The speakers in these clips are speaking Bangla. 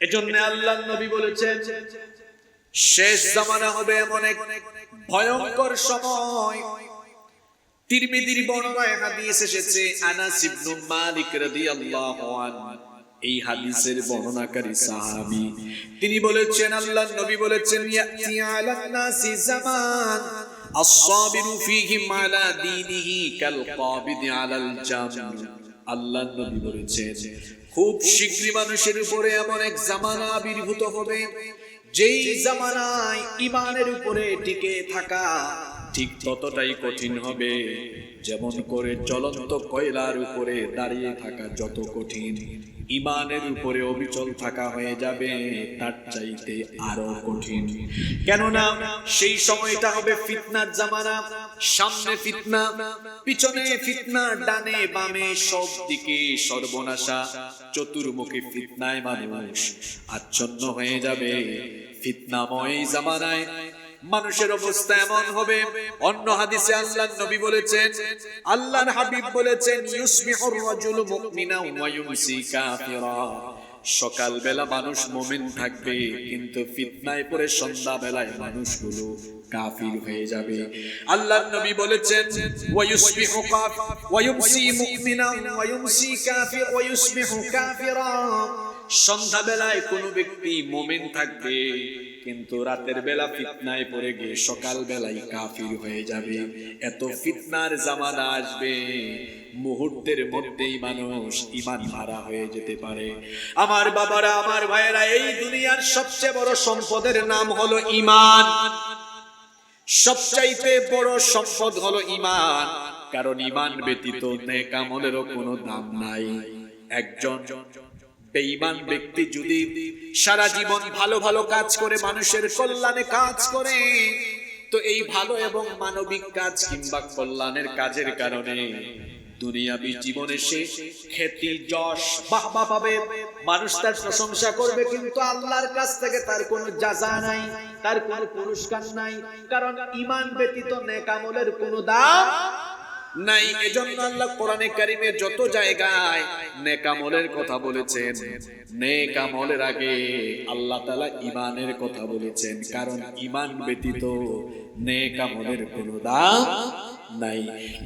এজন্য আল্লাহর নবী বলেছেন শেষ জামানা হবে এমন এক ভয়ঙ্কর সময়। তিরমিজির বর্ণনায় হাদিস এসেছে, আনাস ইবনে মালিক রাদিয়াল্লাহু আনহু এই হাদিসের বর্ণনাকারী সাহাবী, তিনি বলেছেন আল্লাহর নবী বলেছেন ইয়াতি আলান নাসি জামান আস-সাবিরু ফীহিম আলা দীনিহি কাল কাবিদি আলাল জাম। আল্লাহর নবী বলেছেন খুব শীঘ্রই মানুষের উপরে এমন এক জামানা আবির্ভূত হবে যেই জামানায় ঈমানের উপরে টিকে থাকা ঠিক ততটাই কঠিন হবে যেমন করে জ্বলন্ত কয়লার উপরে দাঁড়িয়ে থাকা যত কঠিন, ঈমানের উপরে অবিচল থাকা হয়ে যাবে তার চাইতে আরো কঠিন। কেননা সেই সময়টা হবে ফিতনার জামানা। সামনে ফিতনা, পিছনে ফিতনা, ডানে বামে সব দিকে সর্বনাশা, চতুর্মুখী ফিতনায় মানুষ আচ্ছন্ন হয়ে যাবে। ফিতনাময় জামানায় মানুষের অবস্থা এমন হবে। অন্য হাদিসে আল্লাহর নবী বলেছেন, আল্লাহর হাবিব বলেছেন ইউসবিহুর রাজুলু মুমিনান ওয়া ইউমসি কাফিরা। সকাল বেলা মানুষ মুমিন থাকবে কিন্তু ফিতনায় পড়ে সন্ধ্যা বেলায় মানুষগুলো কাফির হয়ে যাবে। আল্লাহর নবী বলেছেন ওয়া ইউসবিহু ওয়া ইউমসি মুমিনান ওয়া ইউমসি কাফির ওয়া ইউসবিহু কাফিরা। সন্ধ্যা বেলায় কোন ব্যক্তি মুমিন থাকবে কিন্তু রাতের বেলা ফিতনায় পড়ে গিয়ে সকাল বেলায় কাফির হয়ে যাবে। এত ফিতনার জামানা আসবে, মুহূর্তের মধ্যেই মানুষ ঈমান হারা হয়ে যেতে পারে। আমার বাবারা, আমার ভাইয়েরা, এই দুনিয়ার সবচেয়ে বড় সম্পদের নাম হলো ঈমান। সবচাইতে বড় সম্পদ হলো ঈমান, কারণ ঈমান ব্যতীত নেক আমলেরও কোনো দাম নাই। একজন বেঈমান ব্যক্তি যদি সারা জীবন ভালো ভালো কাজ করে, মানুষের কল্যাণে কাজ করে, তো এই ভালো এবং মানবিক কাজ কিংবা কল্যাণের কাজের কারণে দুনিয়াবী জীবনে সে খ্যাতি, যশ, বাহবা পাবে, মানুষ তার প্রশংসা করবে, কিন্তু আল্লাহর কাছ থেকে তার কোনো জাযা নাই, তার কোনো পুরস্কার নাই, কারণ ঈমান ব্যতীত নেক আমলের কোনো দাম নাই। এজন্য আল্লাহ কোরআনে কারীমে যত জায়গায় নেক আমলের কথা বলেছেন, নেক আমলের আগে আল্লাহ তাআলা ঈমানের কথা বলেছেন, কারণ ঈমান ব্যতীত নেক আমলের কোনো দাম নাই।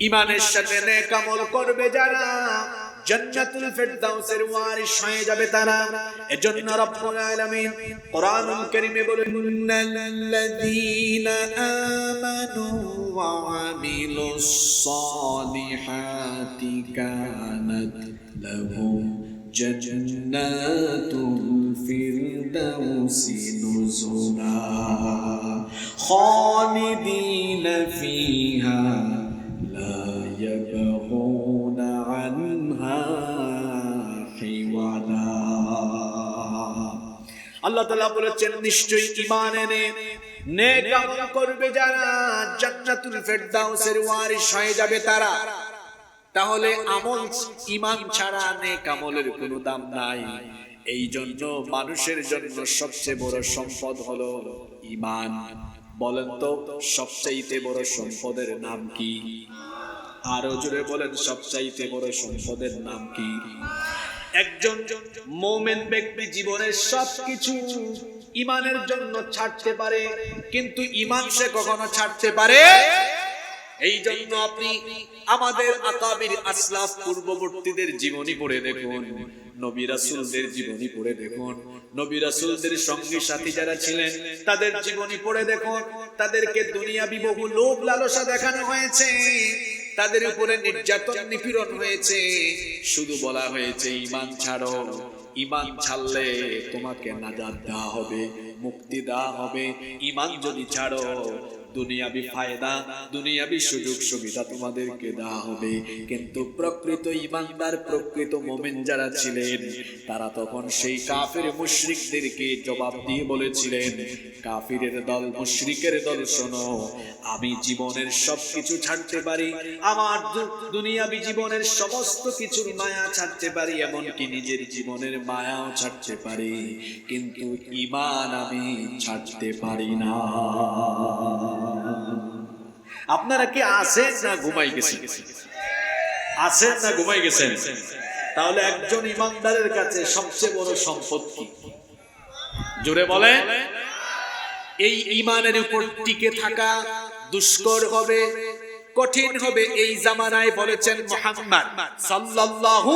ঈমানের সাথে নেক আমল করবে যারা, জান্নাতুল ফেরদাউসের ওয়ারিস হয়ে যাবে তারা। এজন্য রব্বুল আলামিন কোরআনুল কারীমে বলেন ইন্নাল্লাযীনা আমানু ওয়া আমিলুস সালিহাতি কানাত লাহুম জান্নাতুল ফিরদাউসি নুজুলা খালিদিনা ফিহা লা ইয়াবগুনা আনহা হিওয়ালা। আল্লাহ তাআলা বলেছেন নিশ্চয়ই ঈমান এনে নেক আমল করবে যারা, জান্নাতুল ফেরদাউসের ওয়ারিস হয়ে যাবে তারা। তাহলে আমল, ঈমান ছাড়া নেক আমলের কোনো দাম নাই। এই জন্য মানুষের জন্য সবচেয়ে বড় সম্পদ হলো ঈমান। বলেন তো সবচাইতে বড় সম্পদের নাম কি? আরো জোরে বলেন সবচাইতে বড় সম্পদের নাম কি? একজন মুমিন ব্যক্তি জীবনের সবকিছু ঈমানের জন্য ছাড়তে পারে, কিন্তু ঈমান সে কখনো ছাড়তে পারে। এই জন্য আপনি আমাদের আকাবির আসলাফ পূর্ববর্তীদের জীবনী পড়ে দেখুন, নবী রাসূলদের জীবনী পড়ে দেখুন, নবী রাসূলদের সঙ্গী সাথী যারা ছিলেন তাদের জীবনী পড়ে দেখুন। তাদেরকে দুনিয়াবি বহু লোভ লালসা দেখানো হয়েছে, তাদের উপরে নির্যাতন নিপীড়ন হয়েছে, শুধু বলা হয়েছে ঈমান ছাড়ো, ঈমান ছাড়লে তোমাকে নাজাত দেওয়া হবে, মুক্তি দেওয়া হবে। ঈমান যদি ছাড়ো দুনিয়াবি ফায়দা, দুনিয়াবি সুযোগ সুবিধা তোমাদেরকে দেওয়া হবে। কিন্তু প্রকৃত ঈমানদার, প্রকৃত মুমিন যারা ছিলেন তারা তখন সেই কাফির মুশরিকদেরকে জবাব দিয়ে বলেছিলেন, কাফিরের দল, মুশরিকের দল, শোনো, আমি জীবনের সবকিছু ছাড়তে পারি, আমার দুনিয়াবি জীবনের সমস্ত কিছুর মায়া ছাড়তে পারি, এমনকি নিজের জীবনের মায়াও ছাড়তে পারি, কিন্তু ঈমান আমি ছাড়তে পারি না। আপনারা কি আছেন না ঘুমাই গেছেন? আছেন না ঘুমাই গেছেন? তাহলে একজন ঈমানদারের কাছে সবচেয়ে বড় সম্পদ কি? জোরে বলে। এই ঈমানের উপর টিকে থাকা দুষ্কর হবে, কঠিন হবে। এই জামানায় বলেছেন মুহাম্মদ সাল্লাল্লাহু।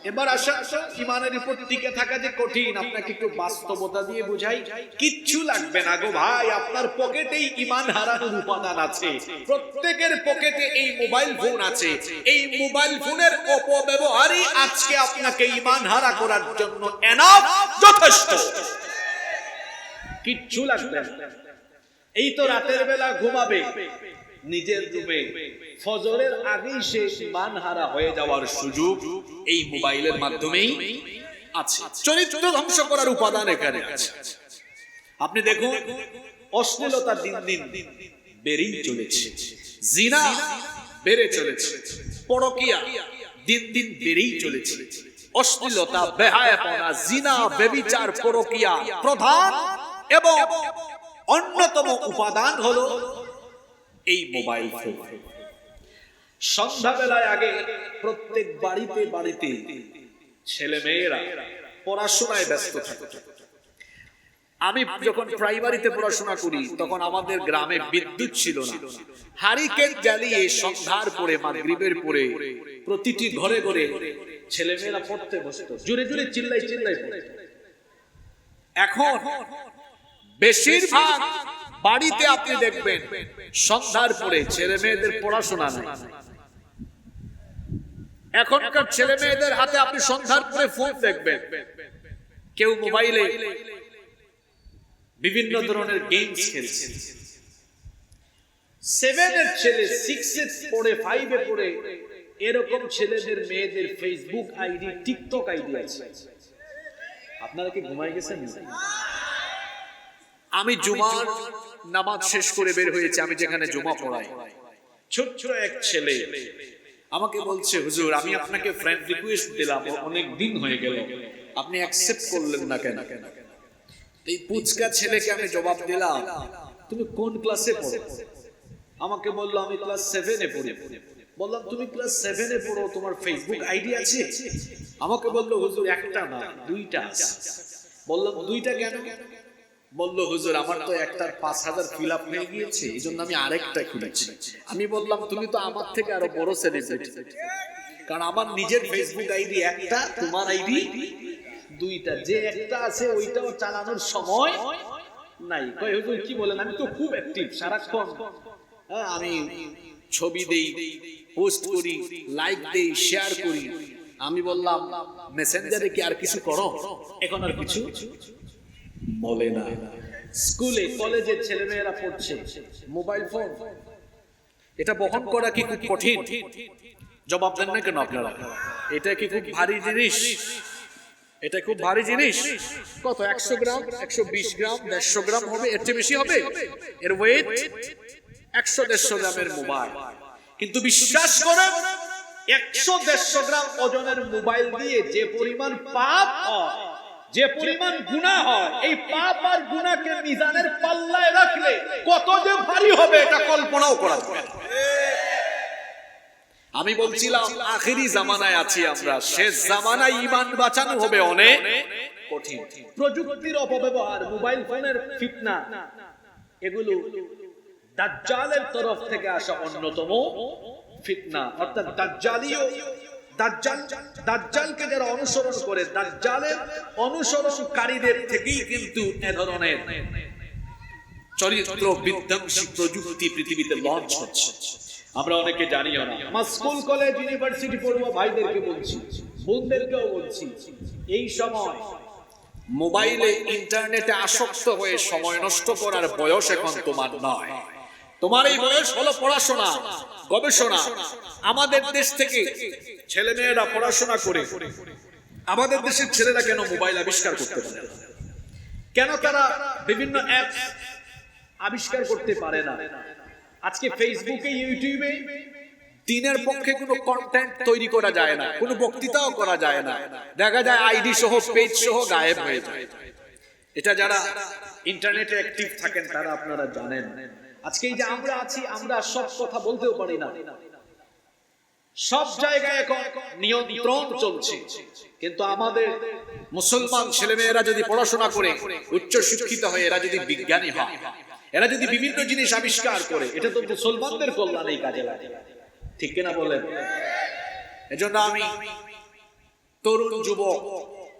এবার আসা ঈমানের উপর টিকে থাকা যে কঠিন, আপনাকে একটু বাস্তবতা দিয়ে বুঝাই। কিচ্ছু লাগবে না গো ভাই, আপনার পকেটেই ঈমান হারানোর উপাদান আছে। প্রত্যেকের পকেটে এই মোবাইল ফোন আছে। এই মোবাইল ফোনের অপব্যবহারই আজকে আপনাকে ঈমান হারা করার জন্য এনাফ, যথেষ্ট। কিচ্ছু লাগবে না। এই তো রাতের বেলা ঘুমাবে নিজের রুমে, ফজরের আগেই সে ঈমান হারা হয়ে যাওয়ার সুযোগ এই মোবাইলের মাধ্যমেই আছে। চরিত্র ধ্বংস করার উপাদান এখানে আছে। আপনি দেখুন, অশ্লীলতা দিন দিন বেড়েই চলেছে, জিনা বেড়ে চলেছে, পরকীয়া দিন দিন বেড়েই চলেছে। অশ্লীলতা, বেহায়াপনা, জিনা, ব্যভিচার, পরকীয়া প্রধান এবং অন্যতম উপাদান হলো এই মোবাইল ফোন। সন্ধ্যাবেলায় আগে প্রত্যেক বাড়িতে বাড়িতে ছেলে মেয়েরা পড়াশোনায় ব্যস্ত থাকে। আমি যখন প্রাইমারিতে পড়াশোনা করি তখন আমাদের গ্রামে বিদ্যুৎ ছিল না। হারিকেন জ্বালিয়ে সন্ধ্যার পরে, মাগরিবের পরে প্রতিটি ঘরে ঘরে ছেলে মেয়েরা পড়তে বসতো, জোরে জোরে চিল্লাই চিল্লাই পড়তো। এখন বেশিরভাগ বাড়িতে আপনি দেখবেন সন্ধ্যার পরে ছেলে মেয়েদের পড়াশোনা নেই। এখনকার ছেলে মেয়েদের হাতে আপনি সন্ধ্যার পরে ফোন দেখবেন। কেউ মোবাইলে বিভিন্ন ধরনের গেমস খেলছে। 7 এর ছেলে 6 এ পড়ে, 5 এ পড়ে, এরকম ছেলেদের মেয়েদের ফেসবুক আইডি, টিকটক আইডি আছে। আপনারা কি ঘুমাই গেছেন? আমি জুমার নামাজ শেষ করে বের হয়েছে, আমি যেখানে জুমা পড়াই, ছোট্ট এক ছেলে আমাকে বলছে, হুজুর আমি আপনাকে ফ্রেন্ড রিকোয়েস্ট দিলাম, অনেক দিন হয়ে গেল, আপনি অ্যাকসেপ্ট করলেন না কেন? এই পুচকা ছেলেকে আমি জবাব দিলাম, তুমি কোন ক্লাসে পড়ো? আমাকে বললো আমি ক্লাস 7 এ পড়ি। বললাম তুমি ক্লাস 7 এ পড়ো, তোমার ফেসবুক আইডি আছে? আমাকে বললো হুজুর একটা না, 2টা আছে। বললাম 2টা কেন? বললো হুজুর আমার তো একটার 5000 ফিল আপ হয়ে গিয়েছে, এই জন্য আমি আরেকটা খুলেছি। আমি বললাম তুমি তো আমার থেকে আরো বড় সেলিব্রিটি, কারণ আমার নিজের ফেসবুক আইডি একটা, তোমার আইডি 2টা। যে একটা আছে ওইটাও চালানোর সময় নাই। কই হুজুর কি বলেন? আমি তো খুব অ্যাক্টিভ সারাক্ষণ, আমি ছবি দেই, পোস্ট করি, লাইক দেই, শেয়ার করি। আমি বললাম মেসেঞ্জারে কি আর কিছু করো? এখন আর কিছু বলে না। স্কুলে কলেজে ছেলেমেয়েরা পড়ছে, মোবাইল ফোন এটা বহন করা কি খুব কঠিন? জবাব দেন না কেন আপনারা? এটা কি খুব ভারী জিনিস? এটা খুব ভারী জিনিস। কত? 100 গ্রাম, 120 গ্রাম, 150 গ্রাম হবে, এর চেয়ে বেশি হবে এর ওয়েট। 100-150 গ্রামের মোবাইল। কিন্তু বিশ্বাস করেন 100-150 গ্রাম ওজনের মোবাইল দিয়ে যে পরিমাণ পাপ হয়, যে পরিমাণ গুনাহ হয়, এই পাপ আর গুনাহকে মিজানের পাল্লায় রাখলে কত যে ভারী হবে এটা কল্পনাও করা যায় না। আমি বলছিলাম আখেরি জামানায় আছি আমরা, শেষ জামানায় ঈমান বাঁচানো হবে অনেক কঠিন। প্রযুক্তির অপব্যবহার, মোবাইল ফোনের ফিতনা, এগুলো দাজ্জালের তরফ থেকে আসা অন্যতম ফিতনা। অর্থাৎ দাজ্জালকে যারা অনুসরণ করে, দাজ্জালের অনুসরণকারীদের থেকেই কিন্তু এ ধরনের চরিত্র বিধ্বংসী প্রযুক্তি পৃথিবীতে লঞ্চ হচ্ছে। আমরা অনেকে জানিও না। আমার স্কুল, কলেজ, ইউনিভার্সিটি পড়ুয়া ভাইদেরকে বলছি, বোনদেরকেও বলছি, এই সময় মোবাইলে, ইন্টারনেটে আসক্ত হয়ে সময় নষ্ট করার বয়স এখন তোমার নয়। তোমার এই বয়স হলো পড়াশোনা, গবেষণা। আমাদের দেশ থেকে ছেলেমেয়েরা পড়াশোনা করে, আমাদের দেশের ছেলেরা কেন মোবাইল আবিষ্কার করতে পারে? কেন তারা বিভিন্ন অ্যাপ আবিষ্কার করতে পারে না? আজকে ফেসবুকে, ইউটিউবে দিনের পক্ষে কোনো কন্টেন্ট তৈরি করা যায় না, কোনো বক্তৃতাও করা যায় না। দেখা যায় আইডি সহ, পেজ সহ গায়েব হয়ে যায়। এটা যারা ইন্টারনেটে অ্যাক্টিভ থাকেন তারা আপনারা জানেন। আজকে এই যে আমরা আছি, আমরা সব কথা বলতেও পারি না, সব জায়গায় এখন নিয়ন্ত্রণ চলছে, কিন্তু আমাদের মুসলমান ছেলেমেয়েরা যদি পড়াশোনা করে উচ্চ শিক্ষিত হয়ে এরা যদি বিজ্ঞানী হয়, এরা যদি বিভিন্ন জিনিস আবিষ্কার করে, এটা তো মুসলমানদের কল্যাণেই কাজে লাগে, ঠিক কিনা বলেন? এজন্য আমি তরুণ যুবক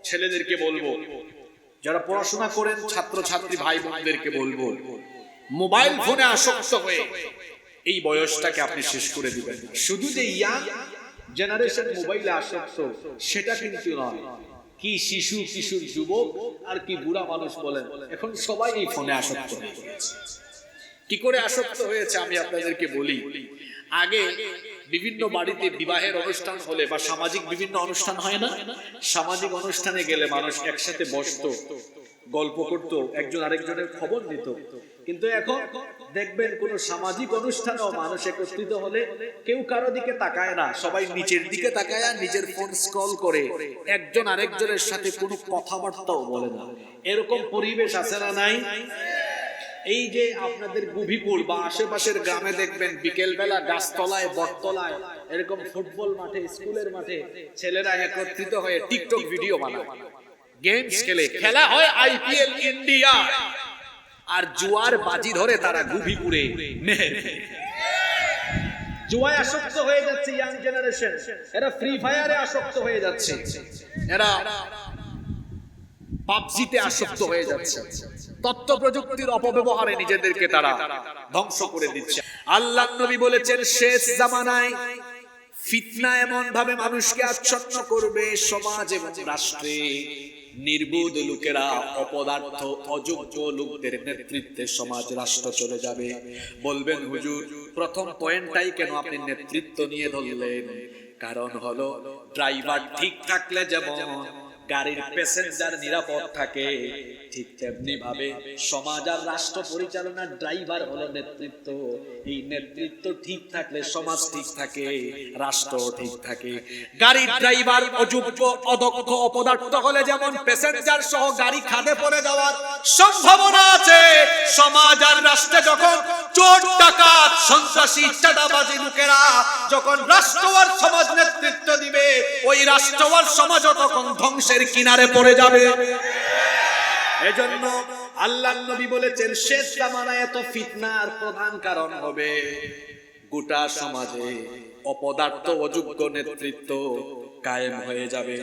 ছেলেদেরকে বলবো, যারা পড়াশোনা করেন ছাত্র ছাত্রী ভাই বোনদেরকে বলবো, মোবাইল ফোনে আসক্ত হয়ে এই বয়সটাকে আপনি শেষ করে দিবেন। শুধু যে ইয়াং জেনারেশন মোবাইলে আসক্ত সেটা কিন্তু নয়, কি শিশু কিশোর যুবক আর কি বুড়া মানুষ বলেন, এখন সবাই এই ফোনে আসক্ত হয়ে গেছে। কি করে আসক্ত হয়েছে আমি আপনাদেরকে বলি। আগে বিভিন্ন বাড়িতে বিবাহের অনুষ্ঠান হলে বা সামাজিক বিভিন্ন অনুষ্ঠান হয় না, সামাজিক অনুষ্ঠানে গেলে মানুষ একসাথে বসতো, গল্প করত, একজন আরেকজনের খবর নিত। কিন্তু এখন দেখবেন কোন সামাজিক অনুষ্ঠানেও মানুষ একত্রিত হলে কেউ কারো দিকে তাকায় না, সবাই নিচের দিকে তাকায় নিজের ফোন স্ক্রল করে, একজন আরেকজনের সাথে কোনো কথাবার্তাও বলে না। এরকম পরিবেশ আছে না নাই? এই যে আপনাদের গুভিপুর বা আশেপাশের গ্রামে দেখবেন বিকেল বেলা গাছতলায় বটতলায় এরকম ফুটবল মাঠে স্কুলের মাঠে ছেলেরা একত্রিত হয়ে টিকটক ভিডিও বানায়, গেমস খেলে, খেলা হয় আইপিএল ইন্ডিয়া, আর জুয়ার বাজি ধরে তারা গুভিপুরে জুয়ায় আসক্ত হয়ে যাচ্ছে ইয়াং জেনারেশন, এরা ফ্রি ফায়ারে আসক্ত হয়ে যাচ্ছে, এরা পাবজিতে আসক্ত হয়ে যাচ্ছে, তথ্য প্রযুক্তির অপব্যবহারে নিজেদেরকে তারা ধ্বংস করে দিচ্ছে। আল্লাহর নবী বলেছেন শেষ জামানায় ফিতনা এমন ভাবে মানুষকে আচ্ছন্ন করবে, সমাজ এবং রাষ্ট্রে নির্বোধ লোকেরা, অপদার্থ অযোগ্য লোকদের নেতৃত্বে সমাজ রাষ্ট্র চলে যাবে। বলবেন হুজুর প্রথম পয়েন্টটাই কেন আপনি নেতৃত্ব নিয়ে ধরলেন? কারণ হলো ড্রাইভার ঠিক থাকলে যেমন গাড়ির প্যাসেঞ্জার নিরাপদ থাকে, ঠিক তেমনি ভাবে সমাজ আর রাষ্ট্র পরিচালনার ড্রাইভার হলো নেতৃত্ব। এই নেতৃত্ব ঠিক থাকলে সমাজ ঠিক থাকে, রাষ্ট্র ঠিক থাকে। গাড়ির ড্রাইভার অযোগ্য অদক্ষ অপদার্থ হলে যেমন প্যাসেঞ্জার সহ গাড়ি খাদে পড়ে যাওয়ার সম্ভাবনা আছে, সমাজ আর রাষ্ট্রে যখন চোর ডাকাত সন্ত্রাসী চাঁদাবাজি লোকেরা যখন রাষ্ট্র আর সমাজ নেতৃত্ব দিবে, ওই রাষ্ট্র আর সমাজও তখন ধ্বংসের কিনারে পড়ে যাবে। এজন্য আল্লাহর নবী বলেছেন শেষ জামানায় এত ফিতনার প্রধান কারণ হবে গোটা সমাজে অপদার্থ অযোগ্য নেতৃত্ব কায়েম হয়ে যাবে।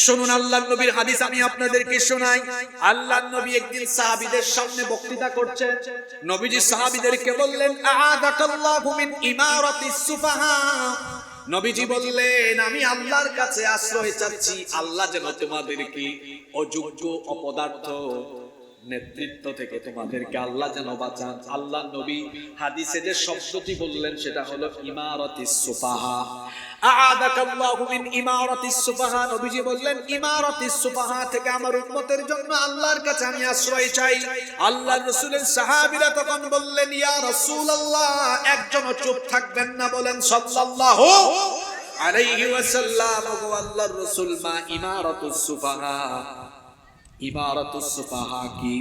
শুনুন আল্লাহর নবীর হাদিস আমি আপনাদেরকে শোনাই। আল্লাহর নবী একদিন সাহাবীদের সামনে বক্তৃতা করছেন। নবীজি সাহাবীদেরকে বললেন আ'আদাকাল্লাহু মিন ইমারাতিস সুফাহা। নবীজি বললেন আমি আল্লাহর কাছে আশ্রয় চাচ্ছি, আল্লাহ যেন তোমাদেরকে অযোগ্য অপদার্থ নেতৃত্ব থেকে তোমাদেরকে আল্লাহ যেন বাঁচান। আল্লাহ নবী হাদিসে যে শব্দটি বললেন সেটা হলো ইমারাতিস সুফাহা। আ'আদাকাল্লাহু মিন ইমারাতিস সুফাহা। নবীজি বললেন ইমারাতিস সুফাহা থেকে আমার উম্মতের জন্য আল্লাহর কাছে আমি আশ্রয় চাই। আল্লাহর রাসূলের সাহাবীরা তখন বললেন ইয়া রাসূলুল্লাহ, একজনও চুপ থাকবেন না, বলেন সাল্লাল্লাহু আলাইহি ওয়াসাল্লাম। ও আল্লাহর রাসূল মা ইমারাতুস সুফাহা, ইমারাতুস সুফাহা কি?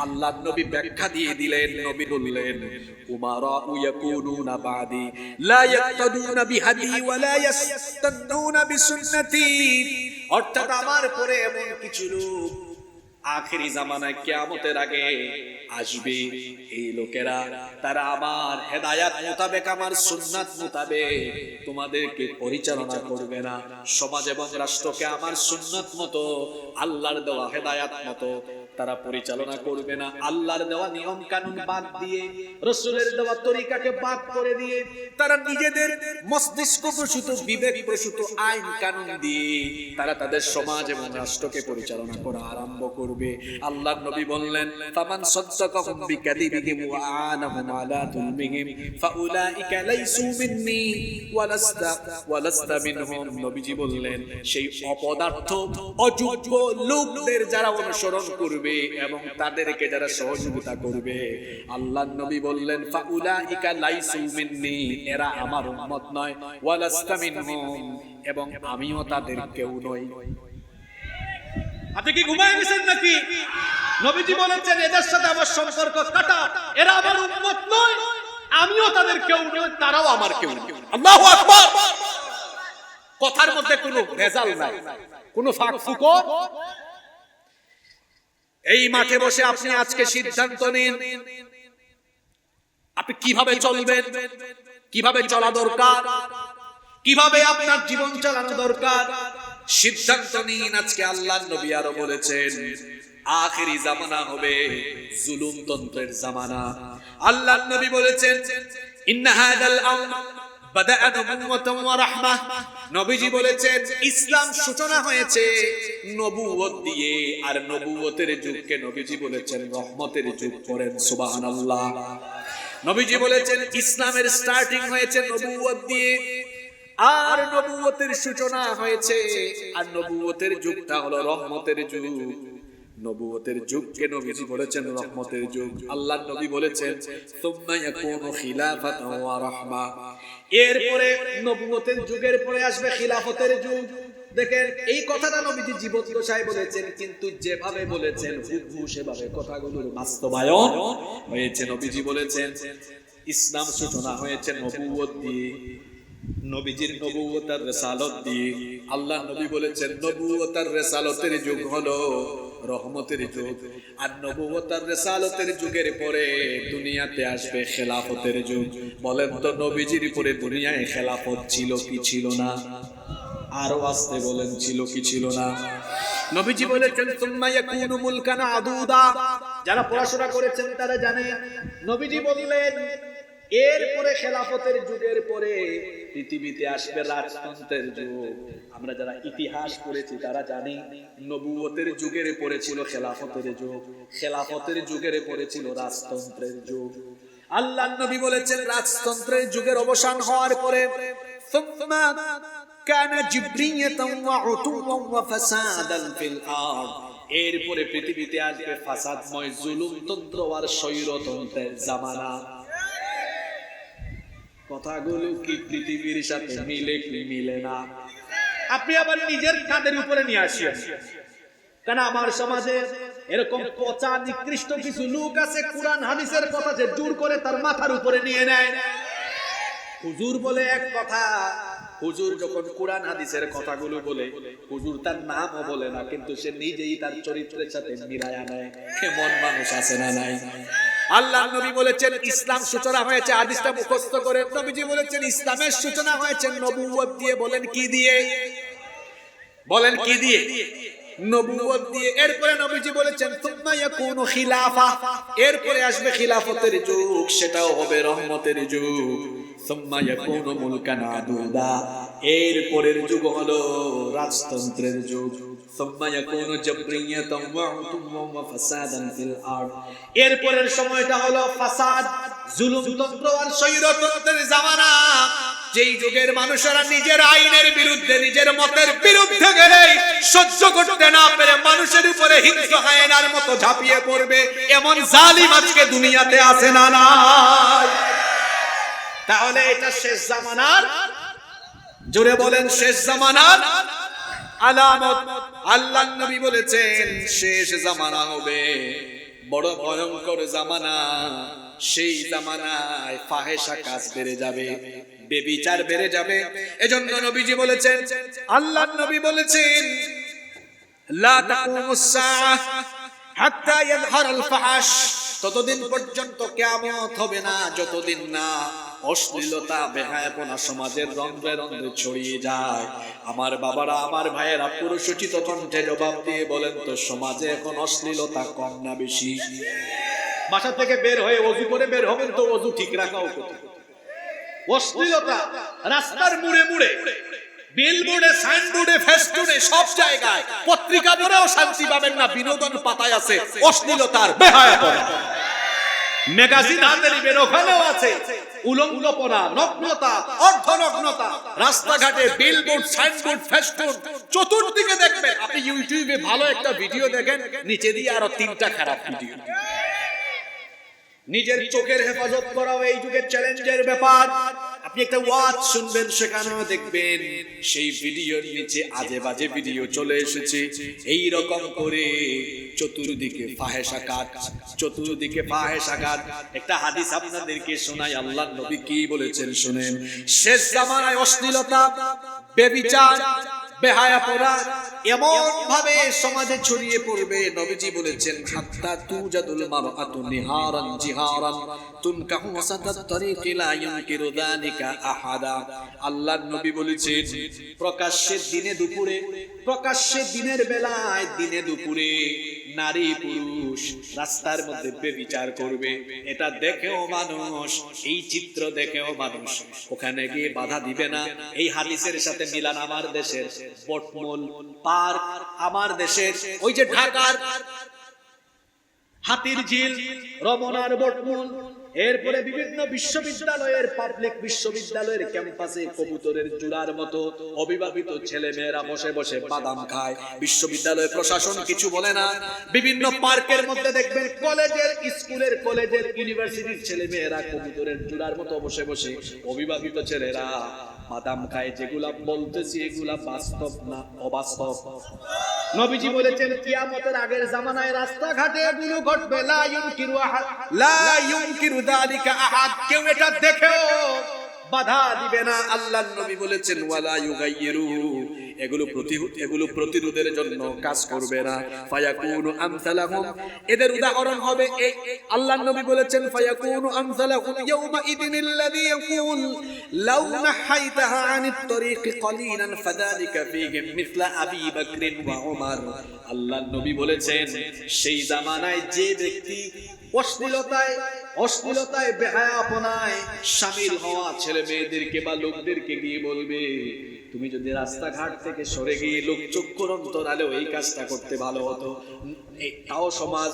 আল্লাহর নবী ব্যাখ্যা দিয়ে দিলেন। নবী বললেন উমারা ইয়াকুনুনা বাদি লা ইয়াক্তাদুনা বিহাদি ওয়া লা ইয়াস্তান্নুনা বিসুন্নতি। অর্থাৎ আমার পরে এমন কিছু লোক আখেরি জামানায় কিয়ামতের আগে আসবে, এই লোকেরা তারা আমার হেদায়াত মোতাবেক আমার সুন্নাত মোতাবেক তোমাদেরকে পরিচালনা করবে না, সমাজ এবং রাষ্ট্রকে আমার সুন্নাত মতো আল্লাহর দেওয়া হেদায়াত মতো তারা পরিচালনা করবে না। আল্লাহর দেওয়া নিয়ম কানুন বাদ দিয়ে, রাসূলের দেওয়া তরিকাকে বাদ করে দিয়ে তারা নিজেদের মস্তিষ্ক প্রসূত বিবেক প্রসূত আইন কানুন দিয়ে তারা তাদের সমাজ এবং রাষ্ট্রকে পরিচালনা করা আরম্ভ করবে। আল্লাহর নবী বললেন ফামান সাদ্দাকাহুম বিকাযিবিহিম ওয়া আনাহুম আলা যুলমিহিম ফাউলাইকা লাইসু মিন্নি ওয়া লাস্তা মিনহুম। নবীজি বললেন সেই অপদার্থ অযোগ্য লোকদের যারা অনুসরণ করবে এবং তাদেরকে যারা সহযোগিতা করবে, আল্লাহর নবী বললেন ফাউলাইকা লাইসু মিন্নি, এরা আমার উম্মত নয়, ওয়া লাস্তা মিনহুম, এবং আমিও তাদের কেউ নই। আপনি কি ঘুমায় গেছেন নাকি? নবীজি বলেছেন এদের সাথে আমার সম্পর্ক কাটা, এরা আমার উম্মত নয়, আমিও তাদের কেউ নই, তারাও আমার কেউ নয়। আল্লাহু আকবার। কথার মধ্যে কোনো ভেজাল নাই, কোনো ফাঁক ফুকর। এই মাঠে বসে আপনি আজকে সিদ্ধান্ত নিন আপনি কিভাবে চলবেন, কিভাবে চলা দরকার, কিভাবে আপনার জীবন চালানো দরকার। সিদ্ধান্ত নিন। আজকে আল্লাহর নবী আরো বলেছেন আখেরি জামানা হবে জুলুমতন্ত্রের জামানা। আল্লাহর নবী বলেছেন ইন্না হাদাল আমর বাদাআ নবুওয়াতান ওয়া রাহমাহ। নবীজি বলেছেন ইসলাম সূচনা হয়েছে নবুয়ত দিয়ে, আর নবুয়তের যুগকে নবীজি বলেছেন রহমতের যুগ। পড়েন সুবহানাল্লাহ। নবীজি বলেছেন ইসলামের স্টার্টিং হয়েছে নবুয়ত দিয়ে, আর নবুয়তের সূচনা হয়েছে, আর নবুয়তের যুগটা হলো রহমতের যুগ। নবুয়তের যুগকে নবীজি বলেছেন রহমতের যুগ। আল্লাহর নবী বলেছেন সুম্মা ইয়াকুনু খিলাফাতান ওয়া রাহমা। এরপরে নবুয়তের যুগের পরে আসবে খিলাফতের যুগ। দেখেন এই কথাটা নবীজি জীবদ্দশায় বলেছেন, কিন্তু যেভাবে বলেছেন হুবহু সেভাবে কথাগুলোর বাস্তবায়ন হয়েছে। নবীজি বলেছেন ইসলাম সূচনা হয়েছে নবুয়ত দিয়ে, নবীজির নবুয়ত আর রিসালত দিয়ে। আল্লাহ নবী বলেছেন নবুয়ত আর রিসালতের যুগ হলো রহমতের যুগ, আর নবুয়ত আর রিসালতের যুগের পরে দুনিয়াতে আসবে খেলাফতের যুগ। বলেন তো নবীজির পরে দুনিয়ায় খেলাফত ছিল কি ছিল না? আরো আসতে বলেন ছিল কি ছিল না? নবীজি বলেছেন সুম্মা ইয়াকুনু মুলকান আদুদা। যারা পড়াশোনা করেছেন তারা জানেন নবীজি বললেন এরপরে খেলাফতের যুগের পরে পৃথিবীতে আসবে রাজতন্ত্রের যুগ। আমরা যারা ইতিহাস পড়েছি তারা জানি নবুয়তের যুগের পরে ছিল খেলাফতের যুগ, খেলাফতের যুগের পরে ছিল রাজতন্ত্রের যুগ। আল্লাহর নবী বলেছেন রাজতন্ত্রের যুগের অবসান হওয়ার পরে সুম্মা কানা জিবরিয়াতান ওয়া উতুওয়ান ওয়া ফাসাদান ফিল আরদ। এরপরে পৃথিবীতে আসবে ফাসাদময় জুলুমতন্ত্র আর স্বৈরতন্ত্রের জামানা। কথাগুলো কি পৃথিবীর সাথে মিলে কি মিলে না? আপনি আবার নিজের কাঁধের উপরে নিয়ে আসেন, কারণ আমার সমাজে এরকম পচা নিকৃষ্ট কিছু লোক আছে কুরআন হাদিসের কথা যে জোর করে তার মাথার উপরে নিয়ে নেয়। হুজুর বলে এক কথা, হুজুর যখন কুরআন হাদিসের কথাগুলো বলে হুজুর তার নামও বলে না, কিন্তু সে নিজেই তার চরিত্রের সাথে মিলায়া নেয়। কেমন মানুষ আছে না নাই? আল্লাহর নবী বলেছেন ইসলাম সূচনা হয়েছে, হাদিসটা মুখস্থ করে নবীজি বলেছেন ইসলামের সূচনা হয়েছে নবুয়ত দিয়ে। বলেন কি দিয়ে? বলেন কি দিয়ে? নবুয়ত দিয়ে। এরপরে নবীজি বলেছেন সুম্মা ইয়াকুনু খিলাফা। এরপরে আসবে খিলাফতের যুগ, সেটাও হবে রহমতের যুগ। সুম্মা ইয়াকুনু মুলকান আদুদা। এরপরের যুগ হলো রাজতন্ত্রের যুগ। সুম্মা ইয়াকুনু জাবরিয়াতান ওয়া উতুওয়ান ওয়া ফাসাদান ফিল আরদ। এরপরের সময়টা হলো ফাসাদ, জুলুমতন্ত্র আর স্বৈরতন্ত্রের জামানা। যেই যুগের মানুষেরা নিজের আইনের বিরুদ্ধে, নিজের মতের বিরুদ্ধে গেলে সহ্য করতে না পেরে মানুষের উপরে হিংস্র হায়নার মতো ঝাঁপিয়ে পড়বে, এমন জালিম আজকে দুনিয়াতে আছে না নাই? তাহলে এটা শেষ জামানার, জোরে বলেন শেষ জামানার আলামত। আল্লাহর নবী বলেছেন শেষ জামানা হবে বড় ভয়ঙ্কর জামানা। সেই জামানায় ফাহেশা কাজ বেড়ে যাবে, বেবিচার বেড়ে যাবে। এজন্য নবীজি বলেছেন, আল্লাহর নবী বলেছেন লা তাকুমুস সাআহ হাত্তা ইয়াযহারাল ফাহশ। ততদিন পর্যন্ত কিয়ামত হবে না যতদিন না অশ্লীলতা বেহায়াপনা সমাজের রন্ধ্রে রন্ধ্রে ছড়িয়ে যায়। আমার বাবারা, আমার ভাইয়েরা পুরুষোচিত কণ্ঠে জবাব দিয়ে বলেন তো সমাজে এখন অশ্লীলতা কম না বেশি? বাসা থেকে বের হয়ে ওযু করে বের হবেন তো ওযু ঠিক রাখাও কোথায়? অশ্লীলতা রাস্তার মুড়ে মুড়ে, বিলবোর্ডে, সাইনবোর্ডে, ফেস্টুনে, সব জায়গায়, পত্রিকা পড়েও শান্তি পাবেন না। বিনোদন পাতায় আছে অশ্লীলতার বেহায়াপনা। ম্যাগাজিন হাতে নিবেন, ওখানেও আছে উলঙ্গপনা, নগ্নতা, অর্ধনগ্নতা। রাস্তাঘাটে বিলবোর্ড, সাইনবোর্ড, ফেস্টুন, চতুর্দিকে দেখবেন। আপনি ইউটিউবে ভালো একটা ভিডিও দেখেন, নিচে দিয়ে আরো 3টা খারাপ ভিডিও। নিজের চোখের হেফাজত করাও এই যুগের চ্যালেঞ্জের ব্যাপার। আপনি একটা ওয়াজ শুনবেন, সেখানেও দেখবেন সেই ভিডিওর নিচে আজে বাজে ভিডিও চলে এসেছে। এই রকম করে চতুর্দিকে ফাহেশা কাজ, চতুর্দিকে ফাহেশা কাজ। একটা হাদিস আপনাদেরকে শোনাই, আল্লাহর নবী কি বলেছেন শুনেন। শেষ জামানায় অশ্লীলতা বেবিচার, বেহায়াপনা এমন ভাবে সমাজে ছড়িয়ে পড়বে, নবীজি বলেছেন হাত্তা তুজাদুল মারআতু নিহারান জিহারান তুনকাহু ওয়াসাতাত তরিকি লা ইউনকিরু যালিকা আহাদা। আল্লাহর নবী বলেছেন প্রকাশ্যে দিনে দুপুরে, প্রকাশ্যে দিনের বেলায়, দিনে দুপুরে নারী পুরুষ রাস্তার মধ্যে বেবিচার করবে, এটা দেখেও মানুষ, এই চিত্র দেখেও মানুষ ওখানে গিয়ে বাধা দিবে না। এই হাদিসের সাথে মিলান আমার দেশের বটমূল পার্ক, আমার দেশের ওই যে ঢাকার হাতির ঝিল, রমনার বটমূল, এরপরে বিভিন্ন বিশ্ববিদ্যালয়ের, পাবলিক বিশ্ববিদ্যালয়ের ক্যাম্পাসে কবুতরের জোড়ার মতো অবিবাহিত ছেলে মেয়েরা বসে বসে বাদাম খায়, বিশ্ববিদ্যালয় প্রশাসন কিছু বলে না। বিভিন্ন পার্কের মধ্যে দেখবেন কলেজের, স্কুলের, কলেজের, ইউনিভার্সিটির ছেলে মেয়েরা কবুতরের জোড়ার মতো বসে বসে অবিবাহিত ছেলেরা বাদাম খায়। যেগুলা বলতেছি এগুলা বাস্তব না অবাস্তব? নবীজি বলেছেন কিয়ামতের আগের জামানায় রাস্তাঘাটে এগুলো ঘটবে, লা ইউনকিরু আহাদ, লা ইউনকিরু যালিকা আহাদ, কেউ এটা দেখেও বাধা দিবে না। আল্লাহর নবী বলেছেন ওয়ালা ইউগাইয়িরু, এগুলো প্রতিরোধের জন্য কাজ করবে না। ফায়াকুনু আমসালাহুম, এদের উদাহরণ হবে এই, আল্লাহর নবী বলেছেন ফায়াকুনু আমসালাহুম ইয়াওমা ইদিনিল্লাযী ইয়াকুল লাউ নাহাইতাহা আনিত তরিকি কলিলান ফাযালিকা ফীহিম মিসলা আবী বকর ওয়া উমর। আল্লাহর নবী বলেছেন সেই জামানায় যে ব্যক্তি অশ্লীলতায় বেহায়াপনায় শামিল হওয়া ছেলে মেয়েদেরকে বা লোকদেরকে গিয়ে বলবে তুমি যদি রাস্তাঘাট থেকে সরে গিয়ে লোক চক্ষুর অন্তরালেও এই কাজটা করতে ভালো হতো, তাও সমাজ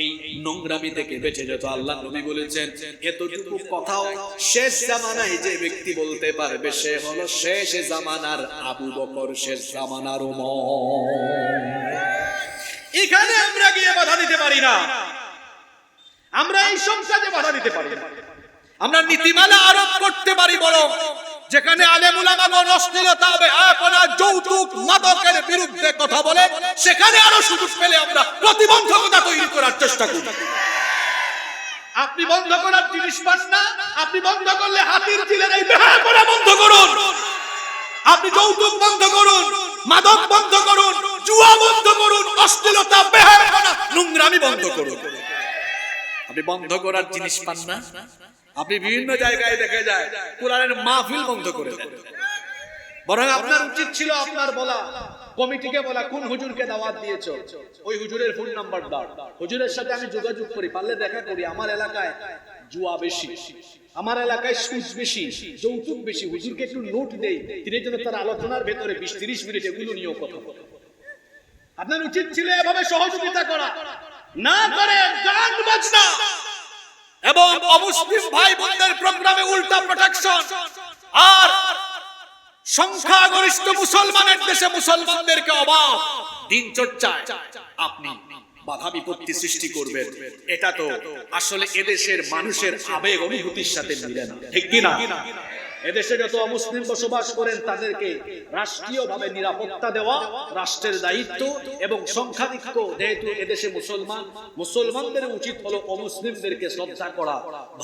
এই নোংরামি থেকে বেঁচে যেত। আল্লাহ নবী বলেছেন এতটুকু কথাও শেষ জামানায় যে ব্যক্তি বলতে পারবে সে হলো শেষ জামানার আবু বকর, শেষ জামানার ওমর। এখানে আমরা গিয়ে বাধা দিতে পারি না, আমরা এই সংসারে বাধা দিতে পারি না, আমরা নীতিমালা আরোপ করতে পারি, বরং যেখানে আলেম উলামাগণ অশ্লীলতা, বেহায়াপনা, যৌতুক, মাদকের বিরুদ্ধে কথা বলে সেখানে আরো সুযোগ পেলে আমরা প্রতিবন্ধকতা তৈরি করার চেষ্টা করি। আপনি বন্ধ করার জিনিস পান না, আপনি বন্ধ করলে হাতির ঝিলের এই বেহায়াপনা বন্ধ করুন, আপনি যৌতুক বন্ধ করুন, মাদক বন্ধ করুন, জুয়া বন্ধ করুন, অশ্লীলতা, বেহায়াপনা, নোংরামি বন্ধ করুন। আপনি বন্ধ করার জিনিস পান না, আপনি বিভিন্ন জায়গায় দেখা যায় কোরআনের মাহফিল বন্ধ করে দেন। বরং আপনার উচিত ছিল আপনার বলা, কমিটিকে বলা কোন হুজুরকে দাওয়াত দিয়েছো, ওই হুজুরের ফোন নাম্বার দাও, হুজুরের সাথে আমি যোগাযোগ করি, পারলে দেখা করি। আমার এলাকায় জুয়া বেশি, আমার এলাকায় সুদ বেশি, যৌতুক বেশি, হুজুরকে একটু নোট দেই, তিনি যেন তার আলোচনার ভেতরে 20-30 মিনিট এগুলো নিয়েও কথা বলে। আপনার উচিত ছিল এভাবে সহযোগিতা করা, না করে গান বাজনা এবং অমুসলিম ভাই বোনদের প্রোগ্রামে উল্টা প্রোটেকশন, আর সংখ্যাগরিষ্ঠ মুসলমানের দেশে মুসলমানদেরকে অবাধ দিন চর্চায় আপনি বাধা বিপত্তি সৃষ্টি করবেন। এটা তো আসলে এদেশের মানুষের আবেগ অনুভূতির সাথে মিলে না, ঠিক কি না? এদেশে যত অমুসলিম বসবাস করেন তাদেরকে রাষ্ট্রীয়ভাবে নিরাপত্তা দেওয়া রাষ্ট্রের দায়িত্ব, এবং সংখ্যাধিক্য যেহেতু এদেশে মুসলমানদের উচিত হলো অমুসলিমদেরকে শ্রদ্ধা করা,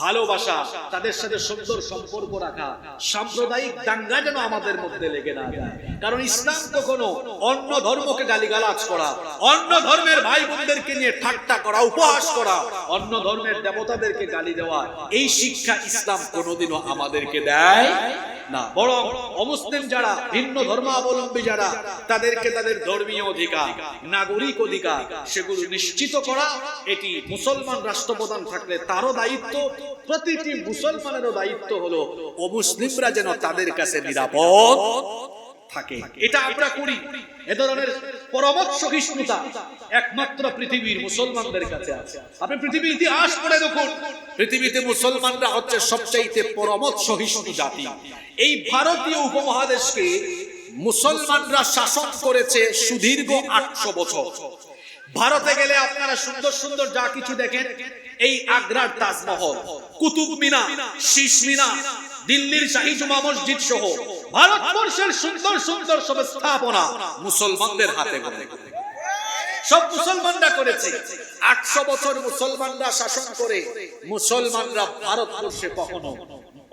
ভালোবাসা, তাদের সাথে সুন্দর সম্পর্ক রাখা, সাম্প্রদায়িক দাঙ্গা যেন আমাদের মধ্যে লেগে না যায়। কারণ ইসলাম কখনো অন্য ধর্মকে গালিগালাজ করা, অন্য ধর্মের ভাই বোনদেরকে নিয়ে ঠাট্টা করা, উপহাস করা, অন্য ধর্মের দেবতাদেরকে গালি দেওয়া, এই শিক্ষা ইসলাম কোনোদিনও আমাদেরকে দেয় না। বরং অমুসলিম যারা, ভিন্ন ধর্মাবলম্বী যারা, তাদেরকে তাদের ধর্মীয় অধিকার, নাগরিক অধিকার সেগুলো নিশ্চিত করা, এটি মুসলমান রাষ্ট্রপ্রধান থাকলে তারও দায়িত্ব, প্রতিটি মুসলমানেরও দায়িত্ব হলো অমুসলিমরা যেন তাদের কাছে নিরাপদ থাকে। এটা আমরা করি। এ ধরনের পরমত সহিষ্ণুতা একমাত্র পৃথিবীর মুসলমানদের কাছে আছে। আপনি পৃথিবীর ইতিহাস পড়ে দেখুন, পৃথিবীতে মুসলমানরা হচ্ছে সবচাইতে পরমত সহিষ্ণু জাতি। এই ভারতীয় উপমহাদেশকে মুসলমানরা শাসন করেছে সুদীর্ঘ 800 বছর। ভারতে গেলে আপনারা সুন্দর সুন্দর যা কিছু দেখেন, এই আগ্রার তাজমহল, কুতুব মিনার, শীশ মিনার, দিল্লির শাহী জুমা মসজিদ সহ ভারতবর্ষের সুন্দর সুন্দর সব স্থাপনা মুসলমানদের হাতে গড়ে, সব মুসলমানরা করেছে। 800 বছর মুসলমানরা শাসন করে মুসলমানরা ভারতবর্ষে কখনো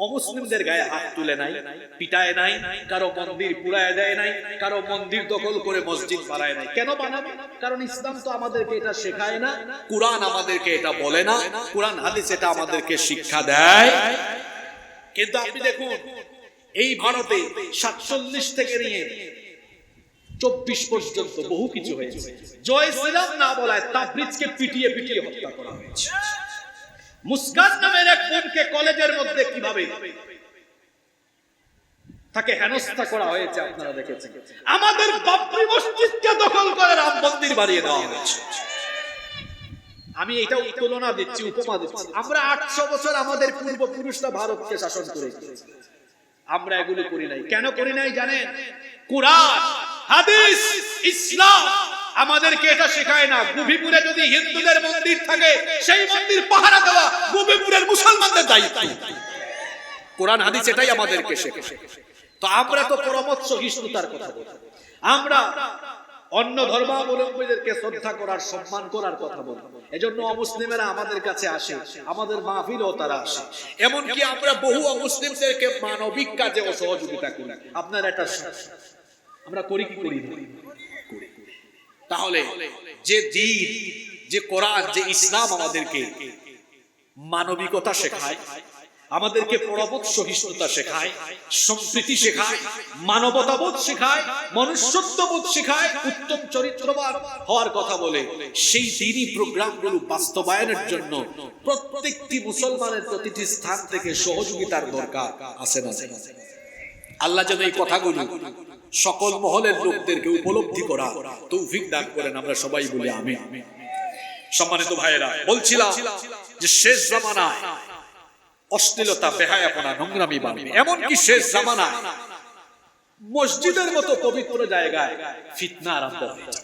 অমুসলিমদের গায়ে হাত তুলে নাই, পিটায় নাই, কারো মন্দির পুড়ায় দেয় নাই, কারো মন্দির দখল করে মসজিদ বানায় নাই। কেন বানাবে? কারণ ইসলাম তো আমাদেরকে এটা শেখায় না, কুরআন আমাদেরকে এটা বলে না, কুরআন হাদিস এটা আমাদেরকে শিক্ষা দেয়। কিন্তু আপনি দেখুন এই ভারতে 47 থেকে নিয়ে 24 পর্যন্ত বহু কিছু হয়েছে। জয় শ্রীরাম না বলায় তাবরিজকে পিটিয়ে পিটিয়ে হত্যা করা হয়েছে। মুস্কান নামের এক বোনকে কলেজের মধ্যে কিভাবে তাকে হেনস্থা করা হয়েছে আপনারা দেখেছেন। আমাদের বাবরি মসজিদকে দখল করে রাম মন্দির বানিয়ে দেওয়া হয়েছে। আমি এটা তুলনা দিচ্ছি, উপমা দিচ্ছি। আমরা 800 বছর আমাদের পূর্বপুরুষরা ভারতকে শাসন করেছে, আমরা এগুলো করি নাই। কেন করি নাই জানেন? কুরআন, হাদিস, ইসলাম আমাদেরকে এটা শেখায় না। গুবিপুরে যদি হিন্দুদের মন্দির থাকে সেই মন্দির পাহারা দেওয়া গুবিপুরের মুসলমানদের দায়িত্ব। কুরআন হাদিস এটাই আমাদেরকে শেখায়। তো আমরা তো পরমত সহিষ্ণুতার কথা বলি, আমরা অন্য ধর্মাবলম্বীদেরকে শ্রদ্ধা করার, সম্মান করার কথা বলি। এজন্য অমুসলিমেরা আমাদের কাছে আসে, আমাদের মাহফিলেও তারা আসে। এমনকি আমরা বহু অমুসলিমদেরকে মানবিক কাজে সহযোগিতা করি। আপনার এটা আমরা করি কি করি না? তাহলে যে দ্বীন, যে কোরআন, যে ইসলাম আমাদেরকে মানবিকতা শেখায়, আমাদেরকে পরমত সহিষ্ণুতা শেখায়, সম্প্রীতি শেখায়, মানবতাবোধ শেখায়, মনুষ্যত্ববোধ শেখায়, উত্তম চরিত্রবান হওয়ার কথা বলে, সেই দ্বীনি প্রোগ্রামগুলো বাস্তবায়নের জন্য প্রত্যেকটি মুসলমানের প্রতিটি স্থান থেকে সহযোগিতার দরকার আছে না? আল্লাহ যেন এই কথাগুলো সকল মহলের লোকদেরকে উপলব্ধি করা তৌফিক দান করেন। আমরা সবাই বলি আমিন। সম্মানিত ভাইয়েরা, বলছিলাম যে শেষ জামানায় অশ্লীলতা, বেহায়াপনা, নোংরামি বাড়বে। এমনকি শেষ জামানায় মসজিদের মতো পবিত্র জায়গায় ফিতনা আরম্ভ হয়েছে।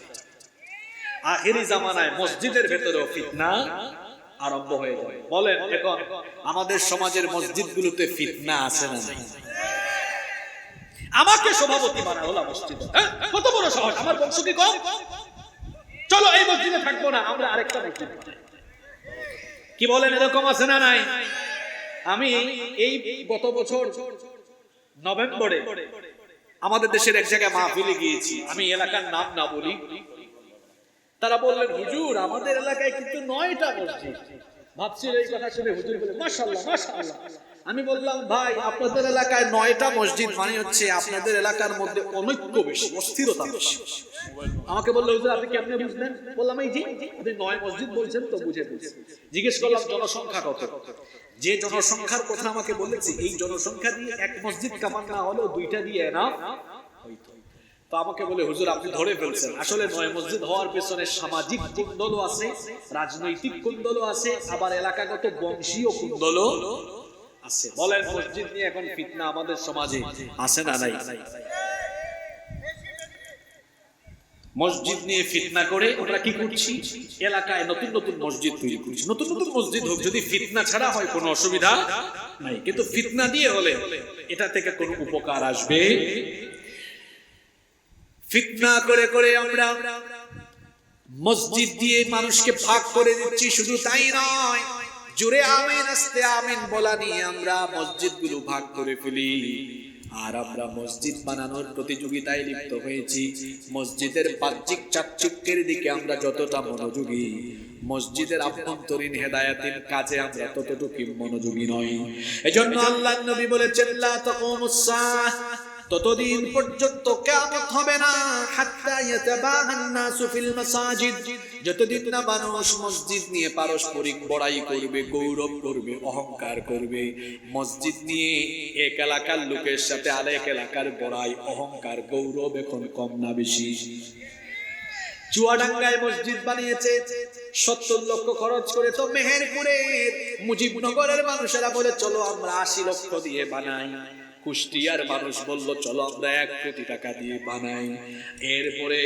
আখেরি জামানায় মসজিদের ভেতরেও ফিতনা আরম্ভ হয়ে যাবে। বলেন এখন আমাদের সমাজের মসজিদগুলোতে ফিতনা আছে না? আমাকে সভাপতি বানা হলো মসজিদে, কত বড় সাহস! আমার বংশ কি কম? চলো এই মসজিদে থাকবো না, আমরা আরেকটা মসজিদ। কি বলেন, এরকম আছে না নাই? আমি এই গত বছর নভেম্বরে আমাদের দেশের এক জায়গায় মাহফিলে গিয়েছি, আমি এলাকার নাম না বলি। তারা বললেন, হুজুর আমাদের এলাকায় কিন্তু 9টা মসজিদ। ভাবছিল এই কথা শুনে হুজুর বলে মাশাআল্লাহ মাশাআল্লাহ। আমি বললাম, ভাই আপনাদের এলাকায় 9টা মসজিদ মানে হচ্ছে আপনাদের এলাকার মধ্যে অনৈক্য বেশি, অস্থিরতা বেশি। আমাকে বললো, হুজুর আপনি কেমনে বুঝলেন? বললাম, এই জি আপনি 9 মসজিদ বলছেন তো বুঝে বুঝছি। জিজ্ঞেস করলাম জনসংখ্যা কত? যে জনসংখ্যার কথা আমাকে বলেছে, এই জনসংখ্যা দিয়ে এক মসজিদ কামান না হলেও 2টা দিয়ে না হইতো। তো আমাকে বলে, হুজুর আপনি ধরে ফেলছেন। আসলে 9 মসজিদ হওয়ার পেছনে সামাজিক কুন্দলও আছে, রাজনৈতিক কুন্দলও আছে, আবার এলাকাগত বংশীয় কুন্দলও আছে। বলেন মসজিদ নিয়ে এখন ফিতনা আমাদের সমাজে আছে না নাই? মসজিদ নিয়ে ফিতনা করে আমরা কি করছি? এলাকায় নতুন নতুন মসজিদ তৈরি করছি। নতুন নতুন মসজিদ হোক, যদি ফিতনা ছাড়া হয় কোনো অসুবিধা নাই, কিন্তু ফিতনা দিয়ে হলে এটা থেকে কোনো উপকার আসবে? ফিতনা করে করে আমরা মসজিদ দিয়ে মানুষকে ভাগ করে দিচ্ছি। শুধু তাই নয়, জোরে আমিন আস্তে আমিন বলা নিয়ে আমরা মসজিদগুলো ভাগ করে ফেলি। আর আমরা মসজিদ বানানোর প্রতিযোগিতায় লিপ্ত হয়েছি। মসজিদের বাহ্যিক চাকচিক্যের দিকে আমরা যতটা মনোযোগী, মসজিদের আভ্যন্তরীণ হেদায়েতের কাজে আমরা ততটুকু মনোযোগী নই। এজন্য আল্লাহর নবী বলেছেন, লা তাকুমুস সাআহ, ততদিন পর্যন্ত কিয়ামত হবে না, হাত্তা ইয়াতাবাহান নাসু ফিল মাসাজিদ, যতদিন না মানুষ মসজিদ নিয়ে পারস্পরিক বড়াই করবে, গৌরব করবে, অহংকার করবে। মসজিদ নিয়ে এক এলাকার লোকের সাথে আরেক এলাকার বড়াই, অহংকার, গৌরব এখন কম না বেশি? চুয়াডাঙ্গায় মসজিদ বানিয়েছে 70 লক্ষ খরচ করে, তো মেহেরপুরের মুজিবনগরের মানুষেরা বলে চলো আমরা 80 লক্ষ দিয়ে বানাই। কুষ্টিয়ার মানুষ বলল চলো আমরা 1 কোটি টাকা দিয়ে বানাই। এরপরে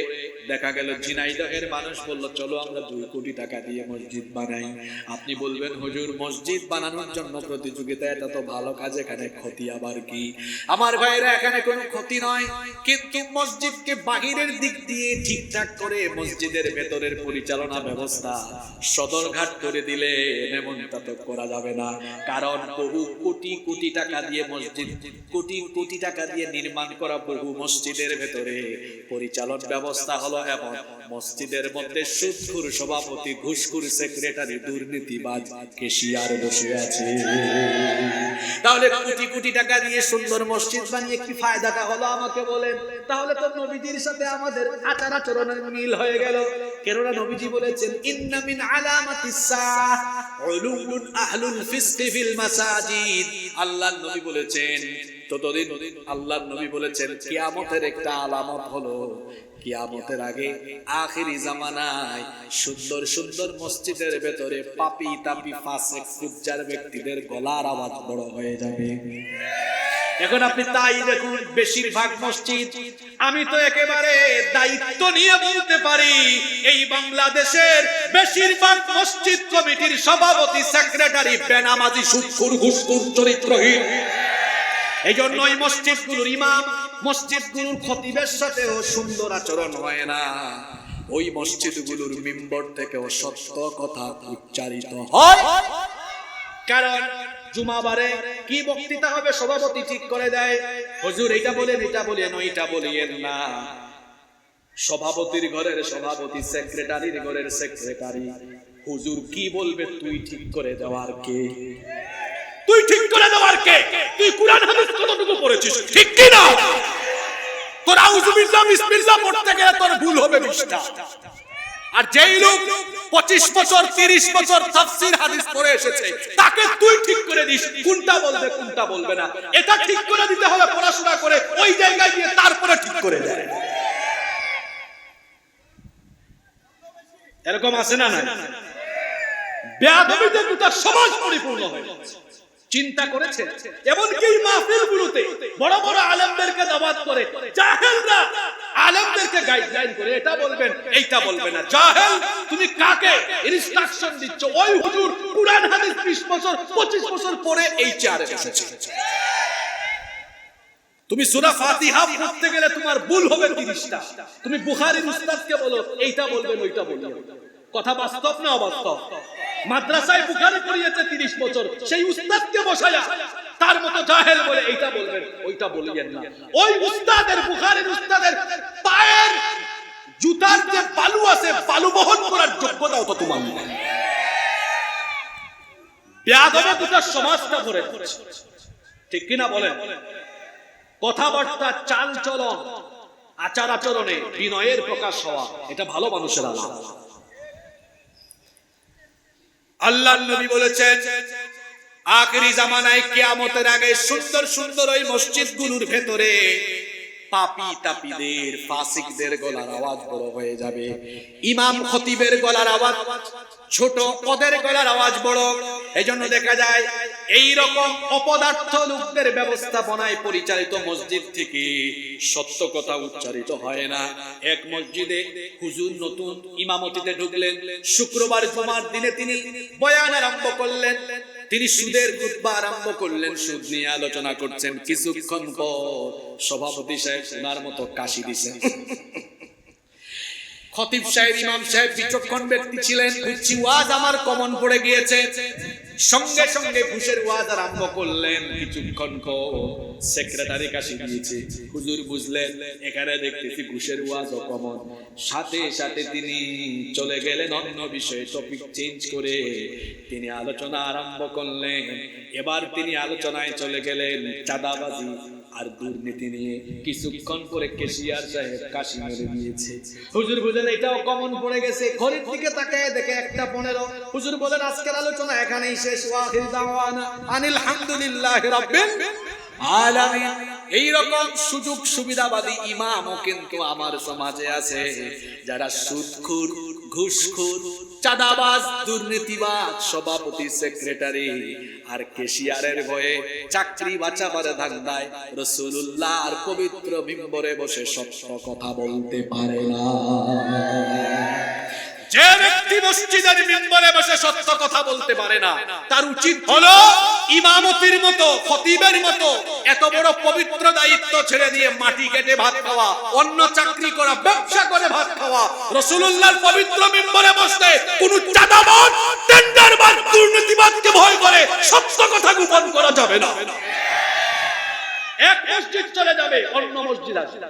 দেখা গেল ঝিনাইদহের মানুষ বলল চলো আমরা 2 কোটি টাকা দিয়ে মসজিদ বানাই। আপনি বলবেন হুজুর মসজিদ বানানোর জন্য প্রতিযোগিতা, এটা তো ভালো কাজ, এখানে ক্ষতি আবার কি? আমার ভাইরা এখানে কোনো ক্ষতি নয়, কিন্তু মসজিদকে বাহিরের দিক দিয়ে ঠিকঠাক করে মসজিদের ভেতরের পরিচালনা ব্যবস্থা সদরঘাট করে দিলে এমনটা তো করা যাবে না। কারণ বহু কোটি কোটি টাকা দিয়ে মসজিদ, কোটি কোটি টাকা দিয়ে নির্মাণ করা বহু মসজিদের ভেতরে পরিচালন ব্যবস্থা হলো এমন, মসজিদের মধ্যে সুদখোর সভাপতি, ঘুষখোর সেক্রেটারি, দুর্নীতিবাজ কেশিয়ার বসে আছে। তাহলে কোটি কোটি টাকা দিয়ে সুন্দর মসজিদ বানিয়ে কি ফায়দাটা হলো আমাকে বলেন? তাহলে তো নবীজির সাথে আমাদের আচার আচরণের মিল হয়ে গেল। কেননা নবীজি বলেছেন ইন্না মিন আলামাতিস সাআহ উলুলুন আহলুল ফিসকি ফিল মাসাজিদ। আল্লাহর নবী বলেছেন, ততদিন আল্লাহর নবী বলেছেন কিয়ামতের একটা আলামত হলো কিয়ামতের আগে আখিরি জামানায় সুন্দর সুন্দর মসজিদের ভেতরে পাপী তাপী ফাসিক ফুজ্জার ব্যক্তিদের গলার আওয়াজ বড় হয়ে যাবে। এখন আপনি তাই দেখুন বেশিরভাগ মসজিদ, আমি তো একেবারে দায়িত্ব নিয়ে বলতে পারি এই বাংলাদেশের বেশিরভাগ মসজিদ কমিটির সভাপতি, সেক্রেটারি বেনামাজি, সুদখোর, ঘুষখোর, চরিত্রহীন। এই জন্য এই মসজিদগুলোর ইমাম, মসজিদগুলোর খতিবের সাথেও সুন্দর আচরণ হয় না। ওই মসজিদগুলোর মিম্বর থেকেও সত্য কথা উচ্চারিত হয়। কারণ জুমাবারে কি বক্তৃতা হবে সভাপতি ঠিক করে দেয়, হুজুর এটা বলেন, এটা বলেন, ওইটা বলিয়েন না। সভাপতির ঘরের সভাপতি, সেক্রেটারির ঘরের সেক্রেটারি, হুজুর কি বলবে তুই ঠিক করে দেওয়ার কে? তুই ঠিক করে দেওয়ার কে? তুই কুরআন হাদিস কতটুকু পড়েছিস ঠিক কি না? তোর আউযুবিল্লাহ বিসমিল্লাহ পড়তে গেলে তোর ভুল হবে 20টা। আর যেই লোক 25 বছর 30 বছর তাফসীর হাদিস পড়ে এসেছে তাকে তুই ঠিক করে দিস কোনটা বলবে কোনটা বলবে না। এটা ঠিক করে দিতে হবে পড়াশোনা করে ওই জায়গায় গিয়ে তারপরে ঠিক করে দেয়। এরকম আছে না? না, বেয়াদবিতে গোটা সমাজ পরিপূর্ণ হয়ে যাচ্ছে। চিন্তা করেছে এমনকি মাহফিলগুলোতে বড় বড় আলেমদেরকে দাওয়াত করে জাহেলরা আলেমদেরকে গাইডলাইন করে এটা বলবেন এইটা বলবে না। জাহেল তুমি কাকে ইনস্ট্রাকশন দিচ্ছ? ওই হুজুর কুরআন হাদিস 20 বছর 25 বছর পরে এই চেয়ারে বসেছে। তুমি সূরা ফাতিহা পড়তে গেলে তোমার ভুল হবে 30টা। তুমি বুখারীর উস্তাদকে বলো এইটা বলবেন ওইটা বলিও। কথা বাস্তব না অবাস্তব? মাদ্রাসায় বুখারী পড়িয়েছে 30 বছর, সেই উস্তাদকে বসায়া তার মতো জাহেল বলে এইটা বলবেন ওইটা বলিয়েন না। ওই উস্তাদের, বুখারীর উস্তাদের পায়ের জুতার যে বালু আছে বালু বহন করার যোগ্যতাও তো তোমার নেই। বেয়াদবে গোটা সমাজটা ভরে পড়েছে, ঠিক কিনা বলেন? কথাবার্তা, চাল চলন, আচার আচরণে বিনয়ের প্রকাশ হওয়া, এটা ভালো মানুষের আলাদা। আল্লাহর নবী বলেছেন আখিরি জামানায় কিয়ামতের আগে সুন্দর সুন্দর ওই মসজিদগুলোর ভেতরে পাপী তাপীদের, ফাসিকদের গলার আওয়াজ বড় হয়ে যাবে। ইমাম খতিবের গলার আওয়াজ ছোট, ওদের গলার আওয়াজ বড়। এজন্য দেখা যায় এই রকম অপদার্থ লোকদের ব্যবস্থাপনায় পরিচালিত মসজিদ থেকে সত্য কথা উচ্চারিত হয় না। এক মসজিদে হুজুর নতুন ইমামতিতে ঢুকলেন, শুক্রবার জুমার দিনে তিনি বয়ান আরম্ভ করলেন। তিনি সুদের খুতবা আরম্ভ করলেন, সুদ নিয়ে আলোচনা করছেন। কিছুক্ষণ পর সভাপতি সাহেব ওনার মতো কাশি দিছেন। খতিব সাহেব, ইমাম সাহেব বিচক্ষণ ব্যক্তি ছিলেন, বুঝছি ওয়াজ আমার কমন পড়ে গিয়েছে, সঙ্গে সঙ্গে ঘুষের ওয়াজ আরম্ভ করলেন। কিছুক্ষণ পর সেক্রেটারি কাশি দিয়েছে, হুজুর বুঝলেন এখানে দেখতেছি ঘুষের ওয়াজও কমন। সাথে সাথে তিনি চলে গেলেন অন্য বিষয়ে, টপিক চেঞ্জ করে তিনি আলোচনা আরম্ভ করলেন। এবার তিনি আলোচনায় চলে গেলেন চাঁদাবাজি আর দুর্নীতি নিয়ে। কিছুক্ষণ পরে কেশিয়ার সাহেব কাশি মেরে দিয়েছে। হুজুর বুঝলেন এটাও কমন পড়ে গেছে। ঘড়ির দিকে তাকায় দেখে 1:15। হুজুর বলেন আজকের আলোচনা এখানেই শেষ। ওয়াখির দাওয়ানা আনিল হামদুলিল্লাহি রাব্বিল আলামিন। এই রকম সুযোগ সুবিধাবাদী ইমামও কিন্তু আমার সমাজে আছে, যারা সুদখোর, ঘুষখোর, চাঁদাবাজ, দুর্নীতিবাজ, সভাপতি, সেক্রেটারি আর ক্যাশিয়ারের ভয়ে চাকরি বাঁচাবার ধান্দায় রাসূলুল্লাহর পবিত্র মিম্বরে বসে সত্য কথা বলতে পারে না। যে ব্যক্তি মসজিদের মিম্বরে বসে সত্য কথা বলতে পারে না, তার উচিত হলো ইমামতির মতো, খতিবের মতো এত বড় পবিত্র দায়িত্ব ছেড়ে দিয়ে মাটি কেটে ভাত খাওয়া, অন্য চাকরি করা, ব্যবসা করে ভাত খাওয়া। রাসূলুল্লাহর পবিত্র মিম্বরে বসতে কোন চাঁদাবাজ, টেন্ডারবাজ, দুর্নীতিবাজকে ভয় করে সত্য কথা গোপন করা যাবে না। এক মসজিদ চলে যাবে, অন্য মসজিদ আসবে,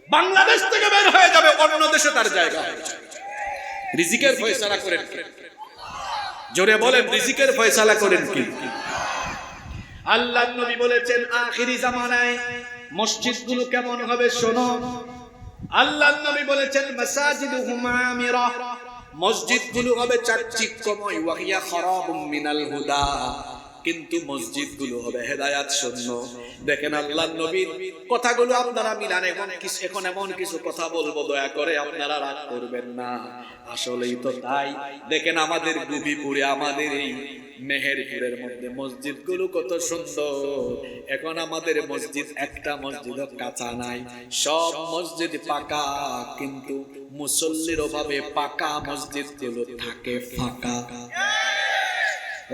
বাংলাদেশ থেকে বের হয়ে যাবে, অন্য দেশে তার জায়গা হয়ে যাবে। রিজিকের ফয়সালা করেন কি? জোরে বলেন, রিজিকের ফয়সালা করেন কি? আল্লাহর নবী বলেছেন আখিরি জামানায় মসজিদগুলো কেমন হবে শোনো। আল্লাহর নবী বলেছেন মাসাজিদুহুম আমিরা, মসজিদগুলো হবে চাকচিক্যময়, ওয়া হিয়া খারাবুম মিনাল হুদা, কিন্তু মসজিদগুলো হবে হেদায়াত শূন্য। দেখেন আল্লাহর নবীর কথাগুলো আপনারা মিলান। এখন এমন কিছু কথা বলবো, দয়া করে আপনারা রাগ করবেন না, আসলেই তো তাই। দেখেন আমাদের গুবিপুরে, আমাদের এই মেহেরপুরের মধ্যে মসজিদগুলো কত সুন্দর। এখন আমাদের মসজিদ, একটা মসজিদও কাঁচা নাই, সব মসজিদ পাকা, কিন্তু মুসল্লির অভাবে পাকা মসজিদগুলো থাকে ফাঁকা।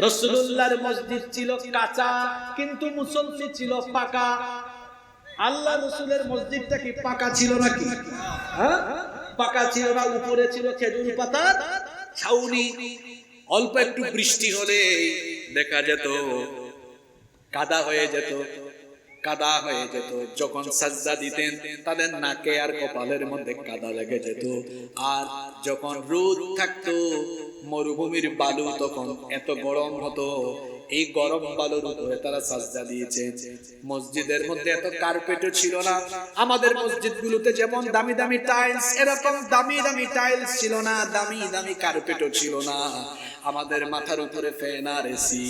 রাসূলুল্লাহর মসজিদ ছিল কাঁচা, কিন্তু মুসল্লি ছিল পাকা। আল্লাহ রাসূলের মসজিদটা কি পাকা ছিল নাকি? হ্যাঁ, পাকা ছিল না, উপরে ছিল খেজুর পাতার ছাউনি। অল্প একটু বৃষ্টি হলে দেখা যেত কাদা হয়ে যেত, কাদা হয়ে যেত। যখন সাজদা দিতেন তাদের নাকে আর কপালের মধ্যে কাদা লেগে যেত। আর যখন রোদ থাকতো, মরুভূমির বালু তখন এত গরম হতো, এই গরম বালুর উপরে তারা সাজদা দিয়েছে। মসজিদের মধ্যে এত কার্পেটও ছিল না। আমাদের মসজিদগুলোতে যেমন দামি দামি টাইলস, এরকম দামি দামি টাইলস ছিল না, দামি দামি কার্পেটও ছিল না। আমাদের মাথার উপরে ফ্যান আর এসি,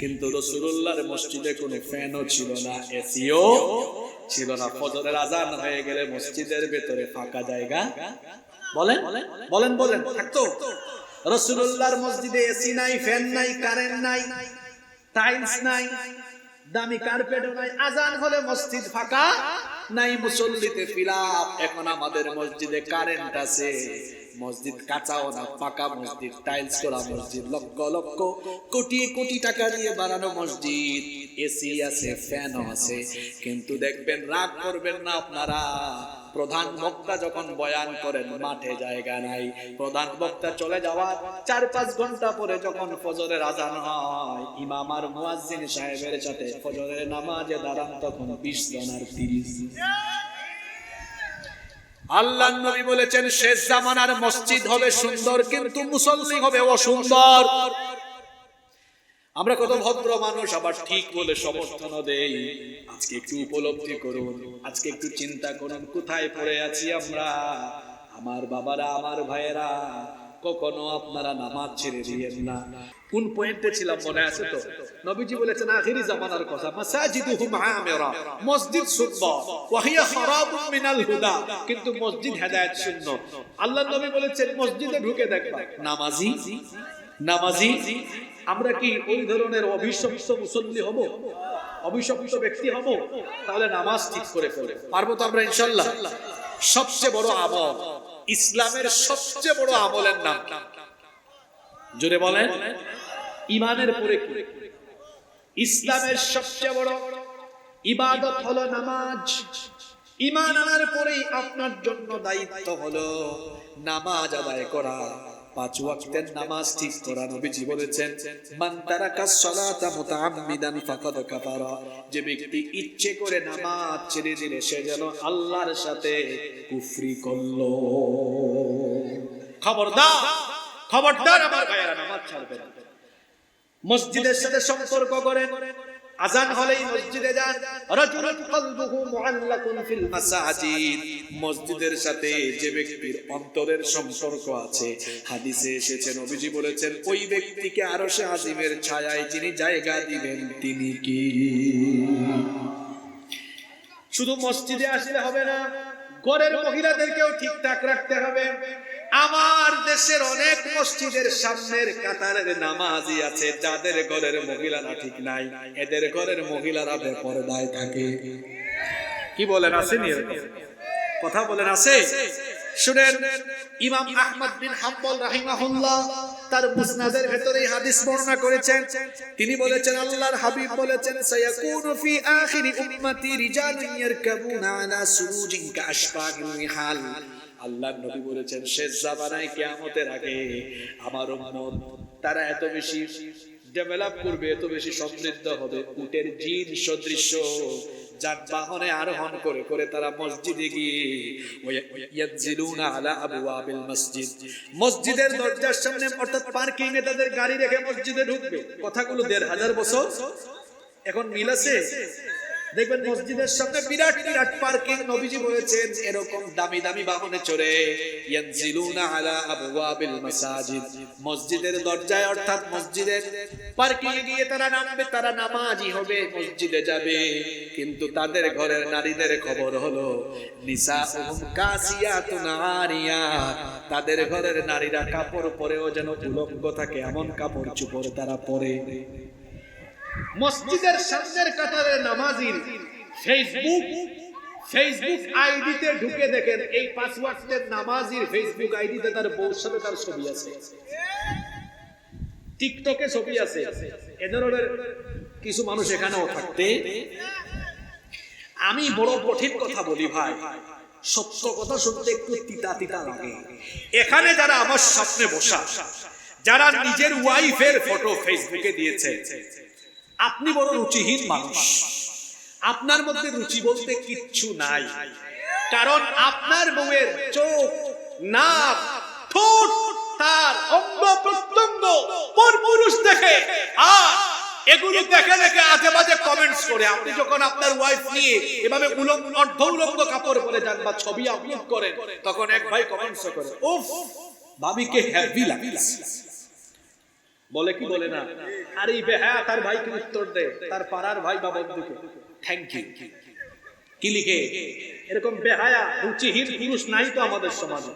কিন্তু রাসূলুল্লাহর মসজিদে কোনো ফ্যানও ছিল না, এসিও ছিল না। ফজরের আজান হয়ে গেলে মসজিদের ভেতরে ফাঁকা জায়গা, বলেন বলেন বলেন, থাকতো? রাসূলুল্লাহর মসজিদে এসি নাই, ফ্যান নাই, কারেন্ট নাই, টাইলস নাই, দামি কার্পেটও নাই। আজান হলে মসজিদ ফাঁকা, নাই মুসল্লিতে ফিলাপ। এখন আমাদের মসজিদে কারেন্ট আছে, মসজিদ কাঁচাও না, পাকা মসজিদ, টাইলস করা মসজিদ, লক্ষ লক্ষ কোটি কোটি টাকা দিয়ে বানানো মসজিদ, এসি আছে, ফ্যানও আছে। কিন্তু দেখবেন, রাগ করবেন না আপনারা, প্রধান বক্তা যখন বয়ান করেন মাঠে জায়গা নাই। প্রধান বক্তা চলে যাওয়ার 4-5 ঘন্টা পরে যখন ফজরের আজান হয়, ইমাম আর মুয়াজ্জিন সাহেবের সাথে ফজরের নামাজে দাঁড়ান, তখন 20 জন আর 30 জন। আল্লাহর নবী বলেছেন শেষ জামানার মসজিদ হবে সুন্দর, কিন্তু মুসল্লি হবে অসুন্দর। আমরা কত ভদ্র মানুষ, আবার ঠিক বলে সমর্থন দেই। আজকে একটু উপলব্ধি করুন, আজকে একটু চিন্তা করুন, কোথায় পড়ে আছি আমরা। আমার বাবারা, আমার ভাইয়েরা, কখনো আপনারা নামাজ ছেড়ে দিয়েন না। কোন পয়েন্টে ছিলাম মনে আছে তো? নবীজি বলেছেন আখিরি জামানার কথা, মাসাজিদুহুম আমিরা, মসজিদ সুন্দর, ওয়া হিয়া খারাবুম মিনাল হুদা, কিন্তু মসজিদ হেদায়েত শূন্য। আল্লাহর নবী বলেছেন মসজিদে ঢুকে দেখবা নামাজি নামাজি। আমরা কি ওই ধরনের অভিশপ্ত মুসল্লি হব, অভিশপ্ত ব্যক্তি হব? তাহলে নামাজ ঠিক করে ফেলে পারবো তো আমরা ইনশাআল্লাহ। সবচেয়ে বড় আমল, ইসলামের সবচেয়ে বড় আমলের নাম জোরে বলেন, ঈমানের পরে কি? ইসলামের সবচেয়ে বড় ইবাদত হলো নামাজ। ঈমান আনার পরেই আপনার জন্য দায়িত্ব হলো নামাজ আদায় করা, 5 ওয়াক্তের নামাজ ঠিক করা। নবীজি বলেছেন মান তারাকাস সালাতা মুতাআম্মিদান ফাকাদ কাফারা, যে ব্যক্তি ইচ্ছে করে নামাজ ছেড়ে দিলে সে যেন আল্লাহর সাথে কুফরি করলো। খবরদার খবরদার আমার ভাইয়েরা, নামাজ ছাড়বেন না। মসজিদের সাথে সম্পর্ক করেন, আজান হলেই মসজিদে যান। রাজুলুন কলবুহু মুআল্লাকুন ফিল মাসাজিদ, মসজিদের সাথে যে ব্যক্তির অন্তরের সম্পর্ক আছে, হাদিসে এসেছে নবীজি বলেছেন ওই ব্যক্তিকে আরশে আজিমের ছায়ায় যিনি জায়গা দিবেন তিনি কি? শুধু মসজিদে আসলে হবে না, ঘরের মহিলাদেরকেও ঠিকঠাক রাখতে হবে। আমার দেশের অনেক মসজিদের সামনের কাতারের নামাজি আছে যাদের ঘরের মহিলারা ঠিক নাই, এদের ঘরের মহিলারা বেপরদায় থাকে। কি বলেন, আসেনি? কথা বলেন, আছে? শুনেন, ইমাম আহমদ বিন হাম্বল রাহিমাহুল্লাহ তার মুসনাদের ভেতরে হাদিস বর্ণনা করেছেন। তিনি বলেছেন, আল্লাহর হাবিব বলেছেন, সায়াকুনু ফি আখিরি উম্মতি রিজালুন ইয়ারকাবুনা আলা সুরুজিন কাশফাকিল রিহাল। আল্লাহর নবী বলেছেন, শেষ জামানায় কিয়ামতের আগে আমার উম্মত তারা এত বেশি ডেভেলপ করবে, এত বেশি সমৃদ্ধ হবে, উটের জিন সদৃশ্য যানবাহনে আরোহণ করে করে তারা মসজিদে গিয়ে ইয়ানজিলুনা আলা আবওয়াবিল মসজিদ, মসজিদের দরজার সামনে অর্থাৎ পার্কিং এ তাদের গাড়ি রেখে মসজিদে ঢুকবে। কথাগুলো ১৫০০ বছর এখন মিল আছে। দেখবেন মসজিদের সামনে বিরাট বিরাট পার্কিং, নবীজি বলেছেন এরকম দামি দামি বাহনে চড়ে ইয়ানজিলুনা আলা আবওয়াবিল মাসাজিদ, মসজিদের দরজায় অর্থাৎ মসজিদের পার্কিং এ গিয়ে তারা নামবে, তারা নামাজি হবে, মসজিদে যাবে। কিন্তু তাদের ঘরের নারীদের খবর হলো নিসাউহুম কাসিয়াতুন আরিয়াত, তাদের ঘরের নারীরা কাপড় পরেও যেন উলঙ্গ থাকে এমন কাপড় চোপড় তারা পরে। মসজিদের সামনের কাতারের নামাজির ফেসবুক আইডিতে ঢুকে দেখেন, এই ৫ ওয়াক্তের নামাজির ফেসবুক আইডিতে তার বউর সাথে তার ছবি আছে, টিকটকে ছবি আছে। এ ধরনের কিছু মানুষ এখানেও থাকতে, আমি বড় কঠিন কথা বলি ভাই, সত্য কথা শুনতে একটু তিতা তিতা লাগে। এখানে যারা আমার সামনে বসা, যারা নিজের ওয়াইফের ফটো ফেসবুকে দিয়েছে, আপনি বড় রুচিহীন মানুষ, আপনার মধ্যে রুচি বলতে কিচ্ছু নাই। কারণ আপনার বউয়ের চোখ, নাক, ঠোঁট, তার অঙ্গ প্রত্যঙ্গ পরপুরুষ দেখে, আর এগুলো দেখে দেখে আজে বাজে কমেন্টস করে। আপনি যখন আপনার ওয়াইফ নিয়ে এভাবে অর্ধ উলঙ্গ কাপড় পরে যান বা ছবি আপলোড করেন, তখন এক ভাই কমেন্টস করে, উফ ভাবিকে হেভি লাগছে, বলে কি বলে না? আর এই বেহায়া তার ভাইকে উত্তর দেয়, তার পাড়ার ভাই বা বন্ধুকে, থ্যাংক ইউ। কি লিখে? এরকম বেহায়া রুচিহীন পুরুষ নাই তো আমাদের সমাজে।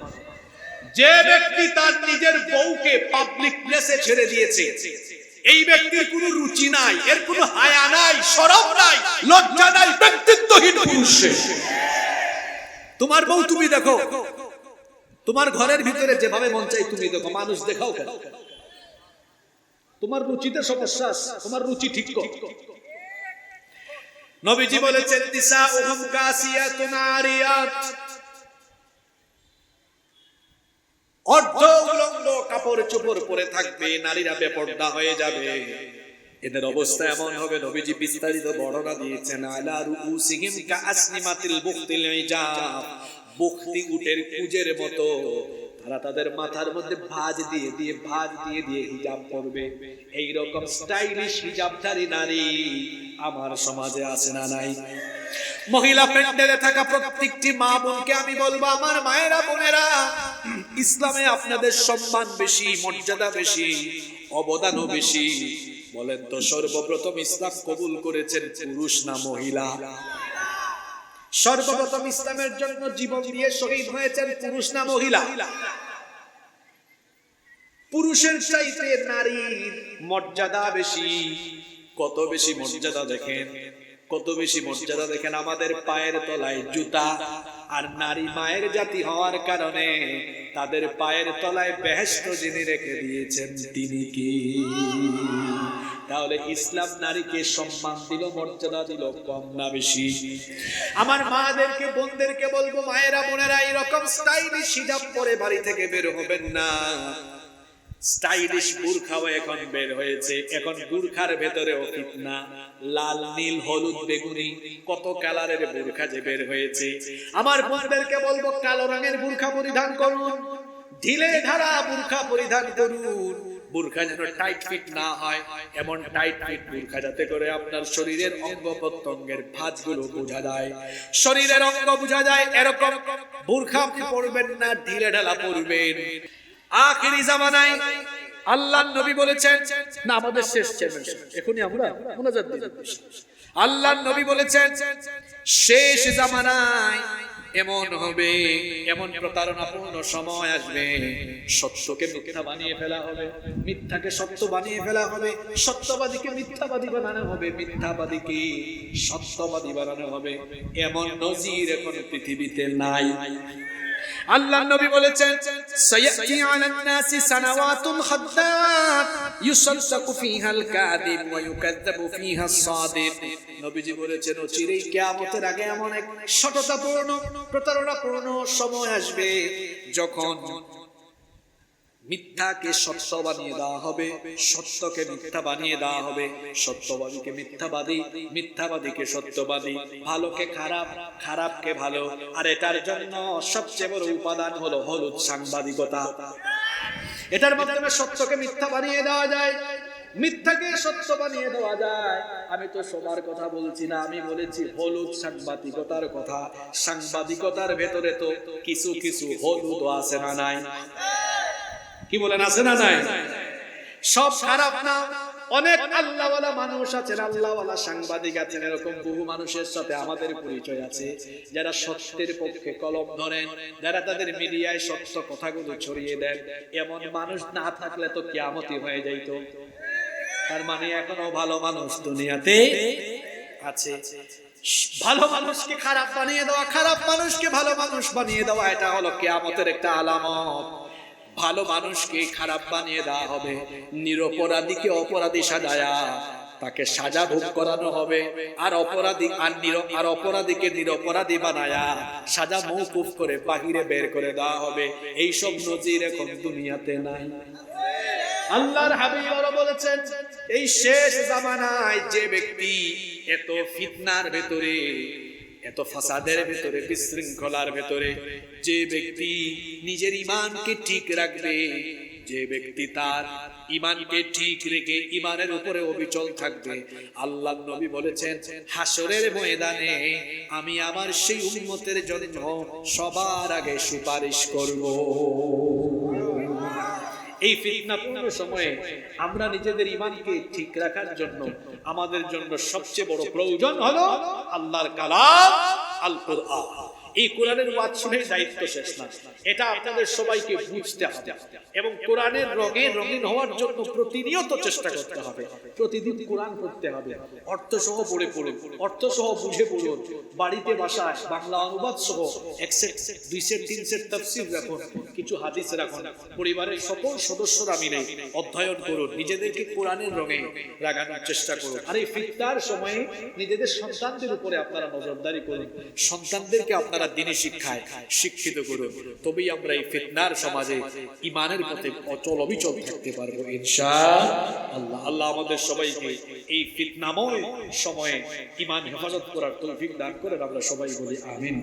যে ব্যক্তি তার নিজের বউকে পাবলিক প্লেসে ছেড়ে দিয়েছে, এই ব্যক্তির কোনো রুচি নাই, এর কোনো হায়া নাই, শরম নাই, লজ্জা নাই, ব্যক্তিত্বহীন পুরুষ। তোমার বউ তুমি দেখো, তোমার ঘরের ভিতরে যেভাবে মন চাই তুমি দেখো, মানুষ দেখাও কেন? তোমার রুচিতে সমস্যা, তোমার রুচি ঠিক কর। নবীজি বলেছেন, নিসাউহুম কাসিয়াতুন আরিয়াত, অর্ধ উলঙ্গ কাপড় চোপড় পরে থাকবে, নারীরা বেপরদা হয়ে যাবে। এদের অবস্থা এমন হবে, নবীজি বিস্তারিত বর্ণনা দিয়েছেন, আলা রুউসিহিম কাআসনিমাতিল বুখতিল ইজাব, বুখতি উটের কুজের মতো তারা তাদের মাথার মধ্যে ভাঁজ দিয়ে দিয়ে হিজাব পরবে। এই রকম স্টাইলিশ হিজাবধারী নারী আমার সমাজে আছে না নাই? মহিলা প্যান্ডেলে থাকা প্রত্যেকটি মা বোনকে আমি বলবো, আমার মায়েরা বোনেরা, ইসলামে আপনাদের সম্মান বেশি, মর্যাদা বেশি, অবদানও বেশি। বলেন তো, সর্বপ্রথম ইসলাম কবুল করেছেন পুরুষ না মহিলা? সর্বপ্রথম ইসলামের জন্য জীবন দিয়ে শহীদ হয়েছেন পুরুষ না মহিলা? পুরুষের চাইতে নারীর মর্যাদা বেশি। কত বেশি মর্যাদা দেখেন, কত বেশি মর্যাদা দেখেন। আমাদের পায়ের তলায় জুতা, আর নারী মায়ের জাতি হওয়ার কারণে তাদের পায়ের তলায় বেহেশত যিনি রেখে দিয়েছেন তিনি কি? তাহলে ইসলাম নারীকে সম্মান দিল, মর্যাদা দিল, কম না বেশি? আমার মাদেরকে, বোনদেরকে বলবো, মায়েরা বোনেরা, এরকম স্টাইলিশ হিজাব পরে বাড়ি থেকে বের হবেন না। স্টাইলিশ বুরখাও এখন বের হয়েছে। এখন বুরখার ভেতরেও ফিতনা, লাল, নীল, হলুদ, বেগুনি, কত কালারের বুরখা যে বের হয়েছে। আমার বোনদেরকে বলবো, কালো রঙের বুরখা পরিধান করুন, ঢিলে ঢালা বুরখা পরিধান করুন। বুরখা যেন টাইট ফিট না হয়, এমন টাইট ফিট বুরখা যাতে করে আপনার শরীরের অঙ্গ প্রত্যঙ্গের ভাঁজগুলো বোঝা যায়, শরীরের অঙ্গ বোঝা যায়, এরকম বুরখা আপনি পরবেন না, ঢিলে ঢালা পরবেন। আখিরি জামানায় আল্লাহর নবী বলেছেন, না আমাদের শেষ চেয়ারম্যান, এখনই আমরা মুনাজাত দিই। আল্লাহর নবী বলেছেন, শেষ জামানায় এমন হবে, এমন প্রতারণাপূর্ণ সময় আসবে, সত্যকে মিথ্যা বানিয়ে ফেলা হবে, মিথ্যাকে সত্য বানিয়ে ফেলা হবে, সত্যবাদীকে মিথ্যাবাদী বানানো হবে, মিথ্যাবাদীকে সত্যবাদী বানানো হবে। এমন নজির এখন পৃথিবীতে নাই। আল্লাহর নবী বলেছেন, সায়াতি আলান নাসি সানাওয়াতুন খাদ্দাত ইউসাদদাকু ফিহাল কাযিব ওয়া ইউকাযযাবু ফিহাস সাদিক। নবীজি বলেছেন, অচিরেই কিয়ামতের আগে এমন এক সততাপূর্ণ প্রতারণাপূর্ণ সময় আসবে, যখন মিথ্যাকে সত্য বানিয়ে দেওয়া হবে, সত্যকে মিথ্যা বানিয়ে দেওয়া হবে, সত্যবাদীকে মিথ্যাবাদী, মিথ্যাবাদীকে সত্যবাদী, ভালোকে খারাপ, খারাপকে ভালো। আর এটার জন্য সবচেয়ে বড় উপাদান হলো হলুদ সাংবাদিকতা। এটার মাধ্যমে সত্যকে মিথ্যা বানিয়ে দেওয়া যায়, মিথ্যাকে সত্য বানিয়ে দেওয়া যায়। আমি তো সবার কথা বলছি না, আমি বলেছি হলুদ সাংবাদিকতার কথা। সাংবাদিকতার ভেতরে তো কিছু কিছু হলুদ আছে না নাই? কি বলেন, আছে না নাই? সব খারাপ না, অনেক আল্লাহওয়ালা মানুষ আছেন, আল্লাহওয়ালা সাংবাদিক আছেন। এরকম বহু মানুষের সাথে আমাদের পরিচয় আছে, যারা সত্যের পক্ষে কলম ধরেন, যারা তাদের মিডিয়ায় সত্য কথাগুলো ছড়িয়ে দেন। এমন মানুষ না থাকলে তো কিয়ামতই হয়ে যাইত। তার মানে এখনো ভালো মানুষ দুনিয়াতে আছে। ভালো মানুষকে খারাপ বানিয়ে দেওয়া, খারাপ মানুষকে ভালো মানুষ বানিয়ে দেওয়া, এটা হলো কিয়ামতের একটা আলামত। ভালো মানুষকে খারাপ বানিয়ে দেওয়া হবে, নিরপরাধীকে অপরাধী সাজায়া তাকে সাজা ভোগ করানো হবে, আর অপরাধীকে নিরপরাধী বানায়া সাজা মওকুফ করে বাহিরে বের করে দেওয়া হবে। এইসব নজির এখন দুনিয়াতে নাই। আল্লাহর হাবিব বলেছেন, এই শেষ জামানায় যে ব্যক্তি এত ফিতনার ভেতরে, এত ফাসাদের ভেতরে, বিশৃঙ্খলার ভেতরে, যে ব্যক্তি নিজের ঈমানকে ঠিক রাখবে, যে ব্যক্তি তার ঈমানকে ঠিক রেখে ঈমানের উপরে অবিচল থাকবে, আল্লাহর নবী বলেছেন, হাসরের ময়দানে আমি আমার সেই উম্মতের জন্য সবার আগে সুপারিশ করব। এই ফিতনাপূর্ণ সময়ে আমরা নিজেদের ঈমানকে ঠিক রাখার জন্য আমাদের জন্য সবচেয়ে বড় প্রয়োজন হলো আল্লাহর কালাম, আল কুরআন। এই কোরআনের ওয়াজ শুনে দায়িত্ব শেষ না, এটা আপনাদের সবাইকে বুঝতে হবে এবং কোরআনের রঙে রঙিন হওয়ার জন্য প্রতিনিয়ত চেষ্টা করতে হবে। প্রতিদিন কোরআন পড়তে হবে, অর্থ সহ পড়ে পড়ুন, অর্থ সহ বুঝে পড়ুন, বাড়িতে বাসায় বাংলা অনুবাদ সহ 1 সেট 2 সেট 3 সেট তাফসীর রাখুন, কিছু হাদিস রাখুন, পরিবারের সকল সদস্যরা মিলে অধ্যয়ন করুন, নিজেদেরকে কোরআনের রঙে রাখানোর চেষ্টা করুন। আর এই ফিতনার সময়ে নিজেদের সন্তানদের উপরে আপনারা নজরদারি করুন, সন্তানদেরকে আপনারা দ্বীনি শিক্ষায় শিক্ষিত করুন, তবেই আমরা এই ফিতনার সমাজে ঈমানের পথে অচল অবিচল থাকতে পারবো ইনশাআল্লাহ। আল্লাহ আমাদের সবাইকে এই ফিতনাময় সময়ে ঈমান হেফাজত করার তৌফিক দান করেন, আমরা সবাই বলি আমিন।